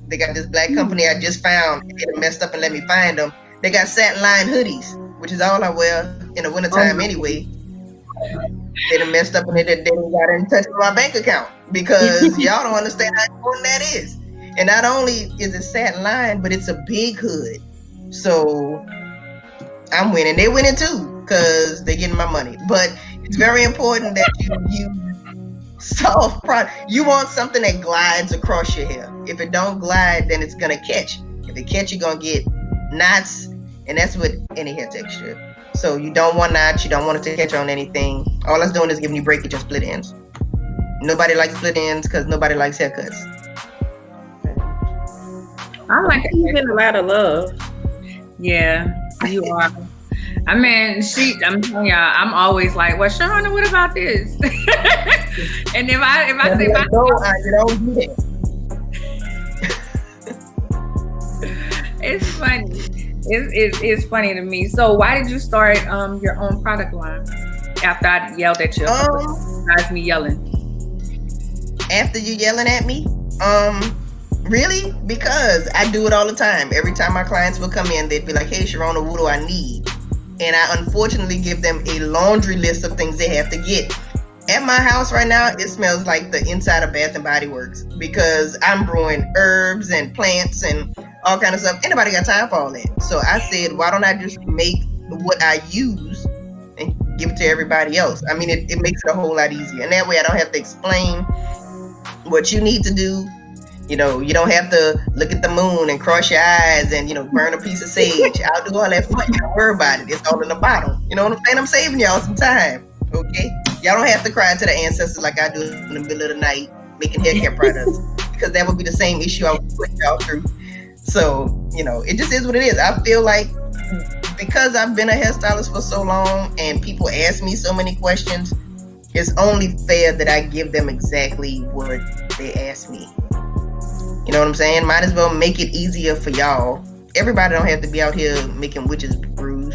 They got this black company I just found. They messed up and let me find them. They got satin lined hoodies, which is all I wear in the wintertime anyway. They done messed up and they got in touch with my bank account because y'all don't understand how important that is. And not only is it satin lined, but it's a big hood. So I'm winning. They're winning too because they're getting my money. But it's very important that you use soft product. You want something that glides across your hair. If it don't glide, then it's going to catch. If it catch, you're going to get knots. And that's with any hair texture. So you don't want knots. You don't want it to catch on anything. All that's doing is giving you breakage and split ends. Nobody likes split ends because nobody likes haircuts. I like it. You get a lot of love. Yeah, you are. I mean, I'm telling y'all, I'm always like, well, Sharona, what about this? And if I say you don't do that. It's funny. It's funny to me. So why did you start your own product line after I yelled at you? Besides me yelling. After you yelling at me? Really? Because I do it all the time. Every time my clients will come in, they'd be like, hey, Sharona, what do I need? And I unfortunately give them a laundry list of things they have to get. At my house right now, it smells like the inside of Bath and Body Works because I'm brewing herbs and plants and all kind of stuff. Anybody got time for all that? So I said, why don't I just make what I use and give it to everybody else? I mean, it makes it a whole lot easier. And that way I don't have to explain what you need to do. You know, you don't have to look at the moon and cross your eyes and, you know, burn a piece of sage. I'll do all that for you. Don't worry about it. It's all in the bottle. You know what I'm saying? I'm saving y'all some time. Okay? Y'all don't have to cry to the ancestors like I do in the middle of the night making hair care products, because that would be the same issue I would put y'all through. So, you know, it just is what it is. I feel like because I've been a hairstylist for so long and people ask me so many questions, it's only fair that I give them exactly what they ask me. You know what I'm saying? Might as well make it easier for y'all. Everybody don't have to be out here making witches brews.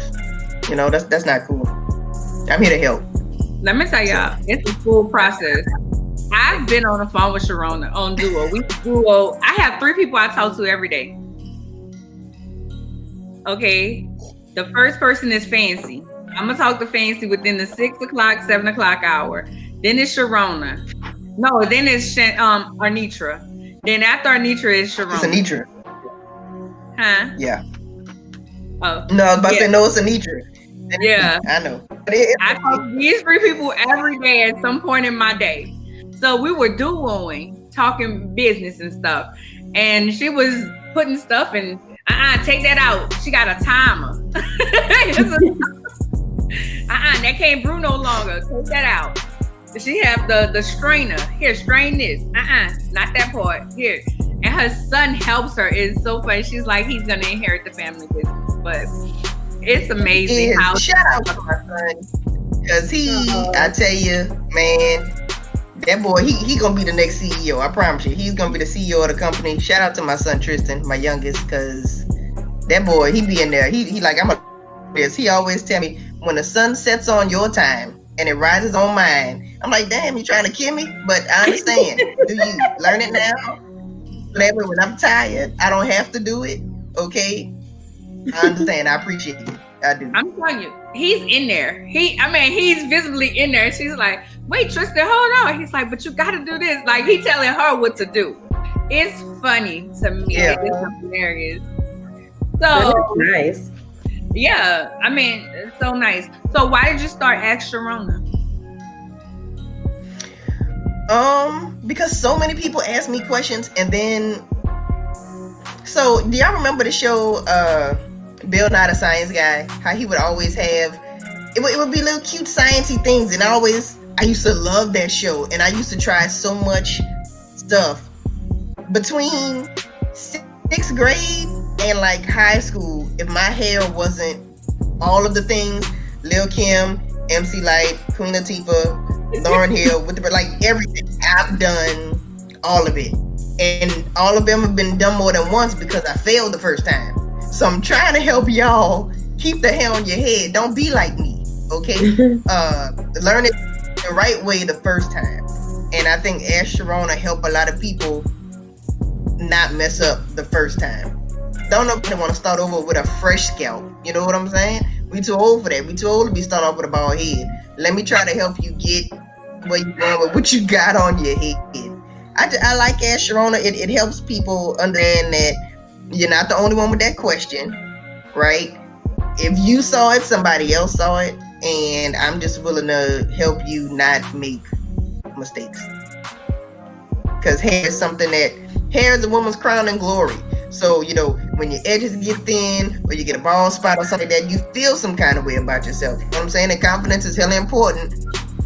You know, that's not cool. I'm here to help. Let me tell y'all, it's a full process. I've been on the phone with Sharona on Duo. I have 3 people I talk to every day. Okay. The first person is Fancy. I'm gonna talk to Fancy within the 6 o'clock, 7 o'clock hour. Then it's Sharona. No, then it's Arnitra. Then after Arnitra is Sharona. It's Anitra. Huh? Yeah. Oh. No, I was about to say no, it's Anitra. Yeah. I know. I talk to these 3 people every day at some point in my day. So we were duoing, talking business and stuff. And she was putting stuff in, take that out. She got a timer. That can't brew no longer. Take that out. She have the strainer. Here, strain this. Not that part. Here. And her son helps her. It's so funny. She's like, he's gonna inherit the family business. But it's amazing how. Shout out to my son, because I tell you, man, that boy, he gonna be the next CEO. I promise you, he's gonna be the CEO of the company. Shout out to my son Tristan, my youngest, because that boy, he be in there. He like, I'm a this. He always tell me, when the sun sets on your time and it rises on mine. I'm like, damn, you trying to kill me? But I understand. Do you learn it now? That way, when I'm tired, I don't have to do it. Okay? I understand. I appreciate it. I do. I'm telling you, he's in there. He's visibly in there. She's like, wait, Tristan, hold on. He's like, but you got to do this. Like, he telling her what to do. It's funny to me. Yeah. It's hilarious. So That's nice. Yeah, it's so nice. So why did you start Ask Sharona? Because so many people ask me questions, and then, so do y'all remember the show, Bill Nye the Science Guy? How he would always have, it would be little cute sciencey things, and I used to love that show, and I used to try so much stuff. Between 6th grade and like high school, if my hair wasn't all of the things, Lil Kim, MC Light, Queen Latifah, Lauryn Hill, with like everything, I've done all of it, and all of them have been done more than once because I failed the first time. So I'm trying to help y'all keep the hair on your head. Don't be like me, okay? Learn it the right way the first time, and I think Ask Sharona help a lot of people not mess up the first time. Don't nobody want to start over with a fresh scalp. You know what I'm saying? We too old for that. We too old to be starting off with a bald head. Let me try to help you get where you going with what you got on your head. I like Ask Sharona. It helps people understand that you're not the only one with that question, right? If you saw it, somebody else saw it, and I'm just willing to help you not make mistakes. Because hair is a woman's crown and glory. So, you know, when your edges get thin or you get a bald spot or something like that, you feel some kind of way about yourself. You know what I'm saying? And confidence is hella important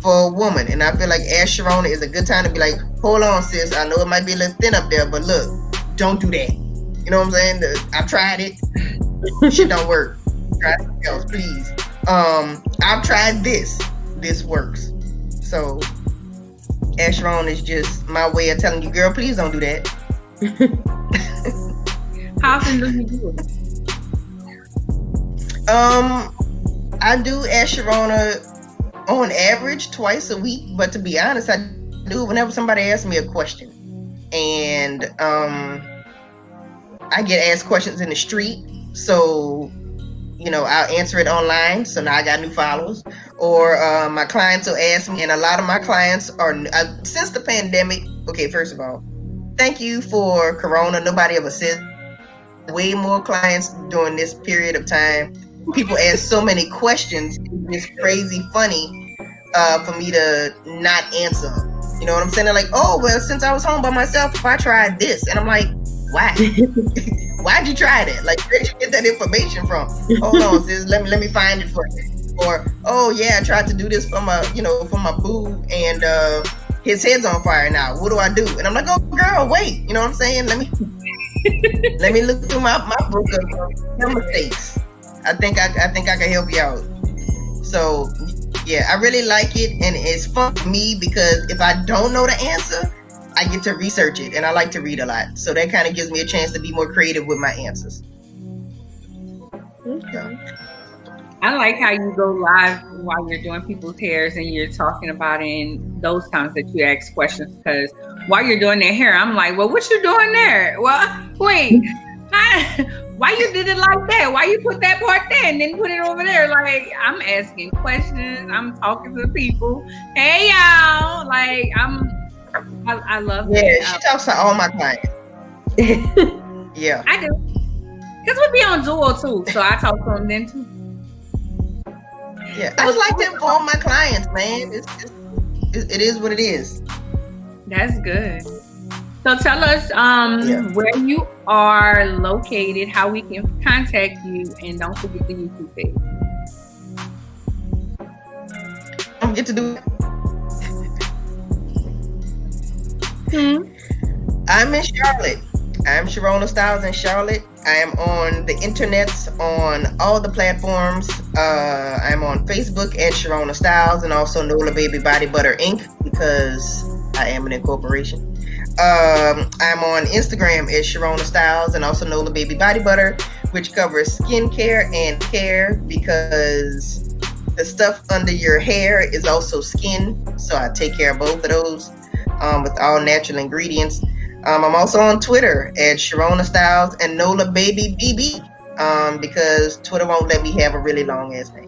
for a woman. And I feel like Ask Sharona is a good time to be like, hold on, sis. I know it might be a little thin up there, but look, don't do that. You know what I'm saying? I've tried it. Shit don't work. Try something else, please. I've tried this. This works. So Ask Sharona is just my way of telling you, girl, please don't do that. How often do you do it? I do Ask Sharona on average twice a week, but to be honest, I do it whenever somebody asks me a question. And I get asked questions in the street, so you know, I'll answer it online, so now I got new followers. Or my clients will ask me, and a lot of my clients are, since the pandemic, okay, first of all, thank you for Corona. Nobody ever said way more clients during this period of time. People ask so many questions. It's crazy funny for me to not answer. You know what I'm saying? They're like, oh, well, since I was home by myself, I tried this. And I'm like, why? Why'd you try that? Like, where'd you get that information from? Hold on, sis, let me find it for you. Or, oh yeah, I tried to do this for my boo, and his head's on fire now. What do I do? And I'm like, oh girl, wait. You know what I'm saying? Let me look through my book of mistakes. I think I can help you out. So yeah, I really like it, and it's fun for me because if I don't know the answer, I get to research it, and I like to read a lot. So that kind of gives me a chance to be more creative with my answers. Okay. I like how you go live while you're doing people's hairs and you're talking about it, and those times that you ask questions, because while you're doing their hair, I'm like, well, what you doing there? Well, wait, why you did it like that? Why you put that part there and then put it over there? Like, I'm asking questions. I'm talking to people. Hey, y'all. Like, I love that. Yeah, she talks to all my clients. Yeah. I do. Because we be on Duo, too. So I talk to them then, too. Yeah, I like to inform my clients, man. It is what it is. That's good. So tell us where you are located, how we can contact you, and don't forget the YouTube page. Don't forget to do it. I'm in Charlotte. I'm Sharona Styles in Charlotte. I am on the internets on all the platforms. I'm on Facebook at Sharona Styles, and also Nola Baby Body Butter Inc. because I am an incorporation. I'm on Instagram as Sharona Styles, and also Nola Baby Body Butter, which covers skincare and care, because the stuff under your hair is also skin. So I take care of both of those with all natural ingredients. I'm also on Twitter at Sharona Styles and Nola Baby BB because Twitter won't let me have a really long ass name.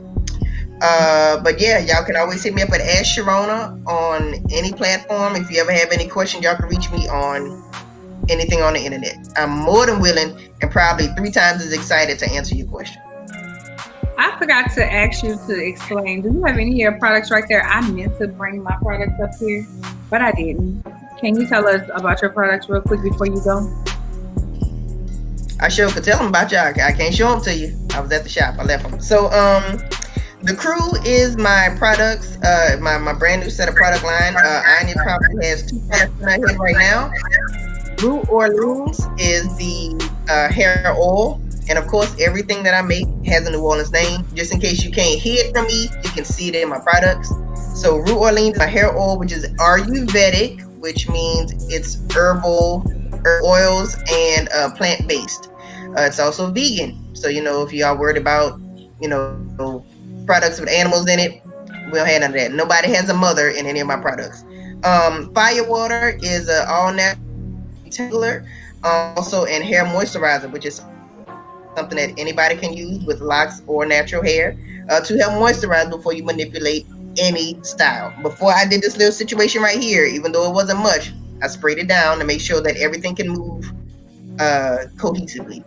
But yeah, y'all can always hit me up at Ask Sharona on any platform. If you ever have any questions, y'all can reach me on anything on the internet. I'm more than willing and probably 3 times as excited to answer your question. I forgot to ask you to explain. Do you have any of your products right there? I meant to bring my products up here, but I didn't. Can you tell us about your products real quick before you go? I sure could tell them about y'all. I can't show them to you. I was at the shop. I left them. So, the crew is my products, my brand new set of product line. Arnya probably has 2 products in her head right now. Rue Orleans is the hair oil. And of course, everything that I make has a New Orleans name. Just in case you can't hear it from me, you can see it in my products. So Rue Orleans is my hair oil, which is Ayurvedic, which means it's herbal oils and plant-based. It's also vegan. So, if you are worried about, products with animals in it, we don't have none of that. Nobody has a mother in any of my products. Fire water is an all-natural detangler, also in hair moisturizer, which is something that anybody can use with locks or natural hair to help moisturize before you manipulate any style. Before I did this little situation right here, even though it wasn't much, I sprayed it down to make sure that everything can move cohesively.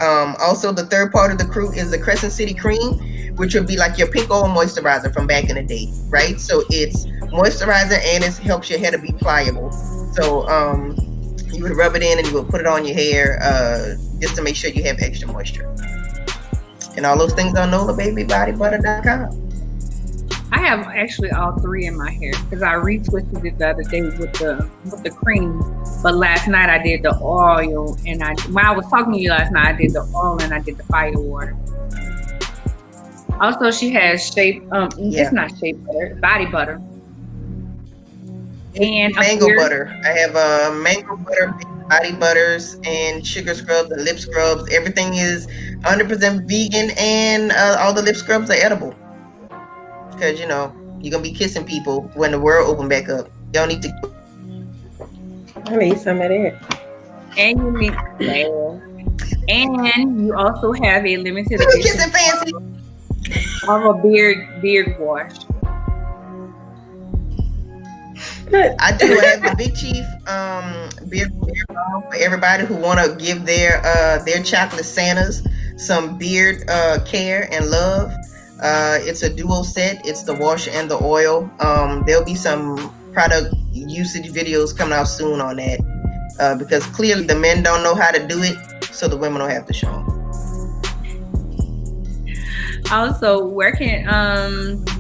Also, the third part of the crew is the Crescent City Cream, which would be like your pink oil moisturizer from back in the day, right? So it's moisturizer and it helps your hair to be pliable. So you would rub it in and you would put it on your hair just to make sure you have extra moisture. And all those things on NolaBabyBodyButter.com. I have actually all 3 in my hair because I retwisted it the other day with the cream. But last night I did the oil, and when I was talking to you last night, I did the oil and I did the fire water. Also, she has it's not shea butter, body butter. And mango butter. I have mango butter, body butters, and sugar scrubs and lip scrubs. Everything is 100% vegan, and all the lip scrubs are edible. Because, you're going to be kissing people when the world open back up. You don't need to. I need some of that. And you also have a limited You edition kissing fancy. of a beard wash. I do have the Big Chief beard balm for everybody who want to give their chocolate Santas some beard care and love. It's a duo set. It's the wash and the oil. There'll be some product usage videos coming out soon on that, because clearly the men don't know how to do it, so the women don't have to show them. Also, where can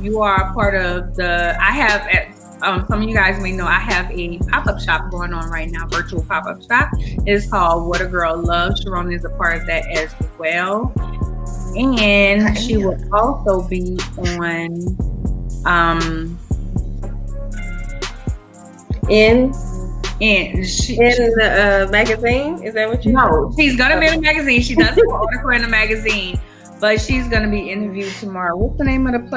you are a part of the? I have some of you guys may know I have a pop-up shop going on right now, virtual pop-up shop. It's called What a Girl Loves. Sharona is a part of that as well, and she will also be on in the magazine. Is that what you? No, she's gonna be in the magazine. She does an article in the magazine, but she's gonna be interviewed tomorrow. What's the name of the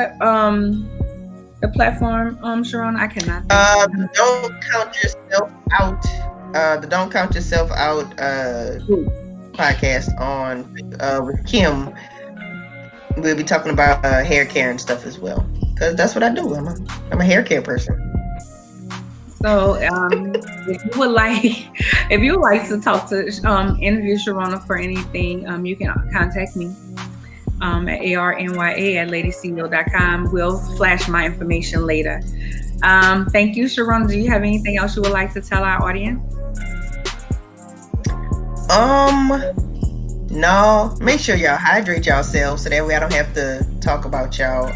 platform, Sharona? I cannot think. Don't Count Yourself Out. The Don't Count Yourself Out podcast on with Kim. We'll be talking about hair care and stuff as well, because that's what I do. I'm a hair care person. So if you would like to talk to interview Sharona for anything, you can contact me at arnya@LadiCEO.com. We'll flash my information later. Thank you, Sharona. Do you have anything else you would like to tell our audience? No. Make sure y'all hydrate yourselves so that way I don't have to talk about y'all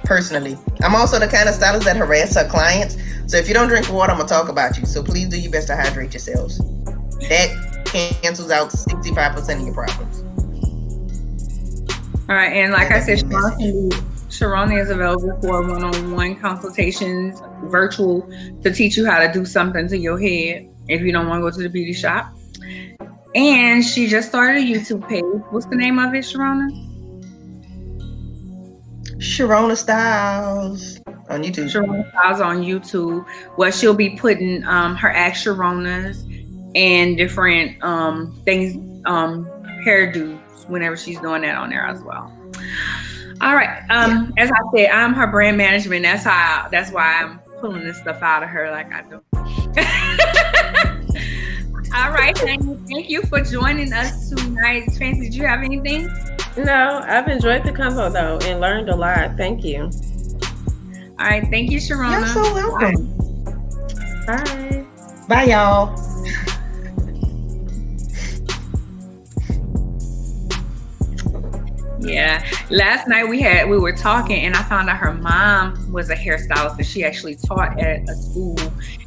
personally. I'm also the kind of stylist that harass her clients. So if you don't drink water, I'm gonna talk about you. So please do your best to hydrate yourselves. That cancels out 65% of your problems. All right, and like I said, Sharona is available for one-on-one consultations, virtual, to teach you how to do something to your head if you don't want to go to the beauty shop. And she just started a YouTube page. What's the name of it, Sharona? Sharona Styles on YouTube. Sharona Styles on YouTube, where she'll be putting her Ask Sharonas and different things, hairdos, whenever she's doing that on there as well. All right. As I said, I'm her brand management. That's why I'm pulling this stuff out of her like I do. All right. Thank you for joining us tonight. Fancy, did you have anything? No, I've enjoyed the convo though and learned a lot. Thank you. All right. Thank you, Sharona. You're so welcome. Bye. Bye, y'all. Yeah. Last night we were talking and I found out her mom was a hairstylist and she actually taught at a school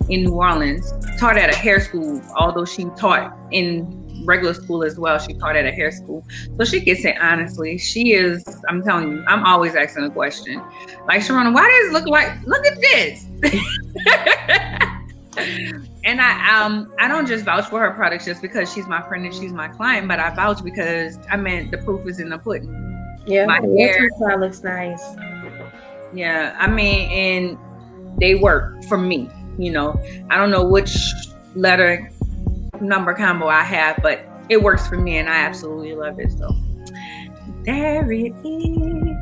in New Orleans, taught at a hair school, although she taught in regular school as well. She taught at a hair school. So she gets it honestly. She is, I'm telling you, I'm always asking a question. Like, Sharona, why does it look at this? And I don't just vouch for her products just because she's my friend and she's my client, but I vouch because the proof is in the pudding. Yeah, my hair looks nice. Yeah, and they work for me. You know, I don't know which letter number combo I have, but it works for me and I absolutely love it. So there it is.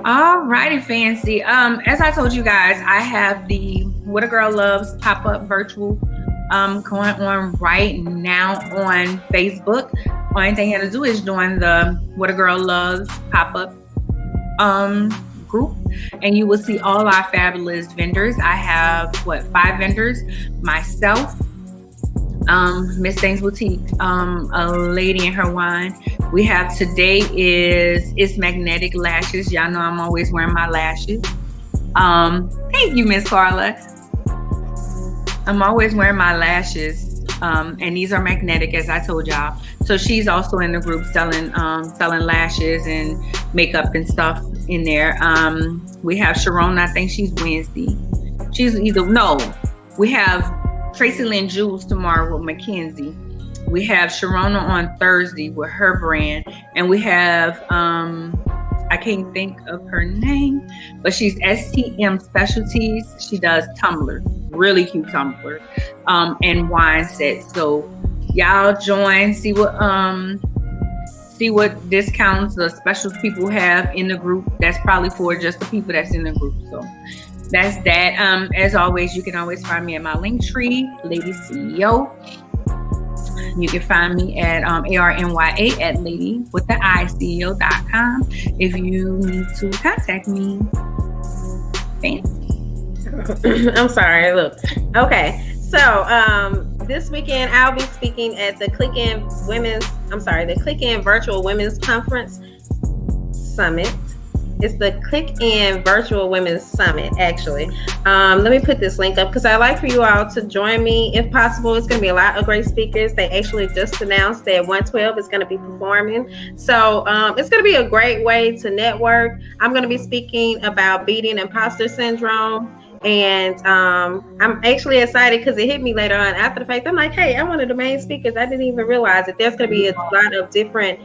All righty, Fancy. As I told you guys, I have the What a Girl Loves pop-up virtual going on right now on Facebook. Only thing you have to do is join the What a Girl Loves pop-up group, and you will see all our fabulous vendors. I have 5 vendors, myself, Thangz Boutique, Ladi Her Wine. We have today is magnetic lashes. Y'all know I'm always wearing my lashes. Thank you, Miss Carla. I'm always wearing my lashes, and these are magnetic, as I told y'all. So she's also in the group selling lashes and makeup and stuff in there. We have Sharona. I think she's Wednesday. We have Tracy Lynn Jules tomorrow with Mackenzie. We have Sharona on Thursday with her brand, and we have I can't think of her name, but she's STM Specialties. She does tumblers, really cute tumblers, and wine sets. So y'all join, see what discounts the specials people have in the group. That's probably for just the people that's in the group. So that's that. As always, you can always find me at my link tree, LadiCEO. You can find me at ARNYA at LadiCEO.com if you need to contact me. Thanks. I'm sorry. Look. Okay. So this weekend I'll be speaking at the Click In Virtual Women's Conference Summit. It's the Click In Virtual Women's Summit, actually. Let me put this link up because I'd like for you all to join me if possible. It's going to be a lot of great speakers. They actually just announced that 112 is going to be performing. So it's going to be a great way to network. I'm going to be speaking about beating imposter syndrome. And I'm actually excited because it hit me later on after the fact. I'm like, hey, I'm one of the main speakers. I didn't even realize that there's going to be a lot of different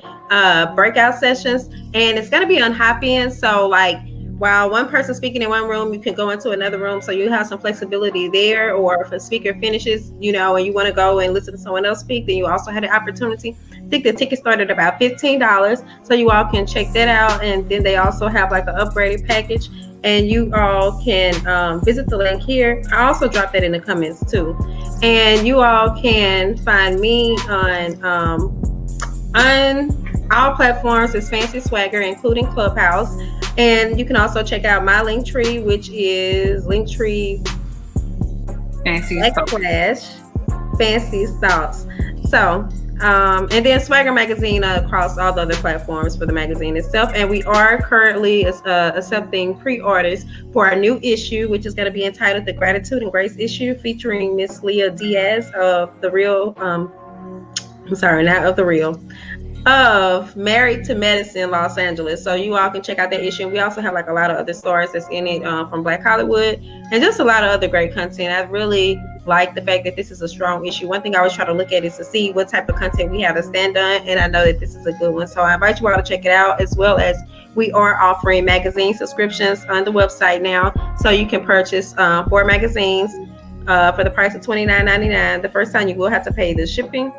breakout sessions, and it's going to be on Hopin. So like, while one person's speaking in one room, you can go into another room. So you have some flexibility there. Or if a speaker finishes, and you want to go and listen to someone else speak, then you also had the opportunity. I think the ticket started about $15. So you all can check that out. And then they also have like an upgraded package. And you all can visit the link here. I also dropped that in the comments too. And you all can find me on all platforms as Fancy Swagger, including Clubhouse. And you can also check out my link tree, which is Linktree Fancy Thoughts. So and then SwagHer Magazine across all the other platforms for the magazine itself. And we are currently accepting pre-orders for our new issue, which is going to be entitled The Gratitude and Grace Issue, featuring Miss Leah Diaz of The Real, of Married to Medicine, Los Angeles. So you all can check out that issue. We also have like a lot of other stars that's in it from Black Hollywood, and just a lot of other great content. I really like the fact that this is a strong issue. One thing I always try to look at is to see what type of content we have to stand on, and I know that this is a good one. So I invite you all to check it out, as well as we are offering magazine subscriptions on the website now. So you can purchase 4 magazines for the price of $29.99. The first time you will have to pay the shipping.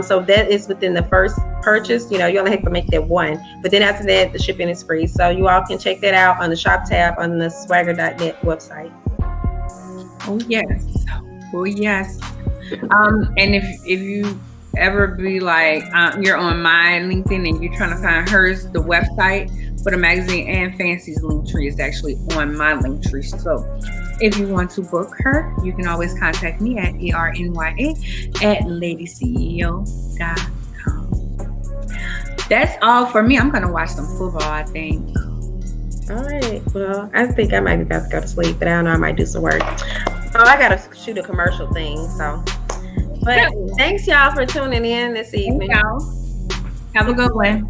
So that is within the first purchase. You only have to make that one. But then after that, the shipping is free. So you all can check that out on the shop tab on the swagher.net website. Oh, yes. Oh, yes. And if you ever be like, you're on my LinkedIn and you're trying to find hers, the website for the magazine and Fancy's link tree is actually on my link tree. So if you want to book her, you can always contact me at ERNYA@LadiCEO.com. That's all for me. I'm going to watch some football, I think. All right. Well, I think I might be about to go to sleep, but I don't know. I might do some work. Oh, I got to shoot a commercial thing. So, but thanks y'all for tuning in this evening. Have a good one.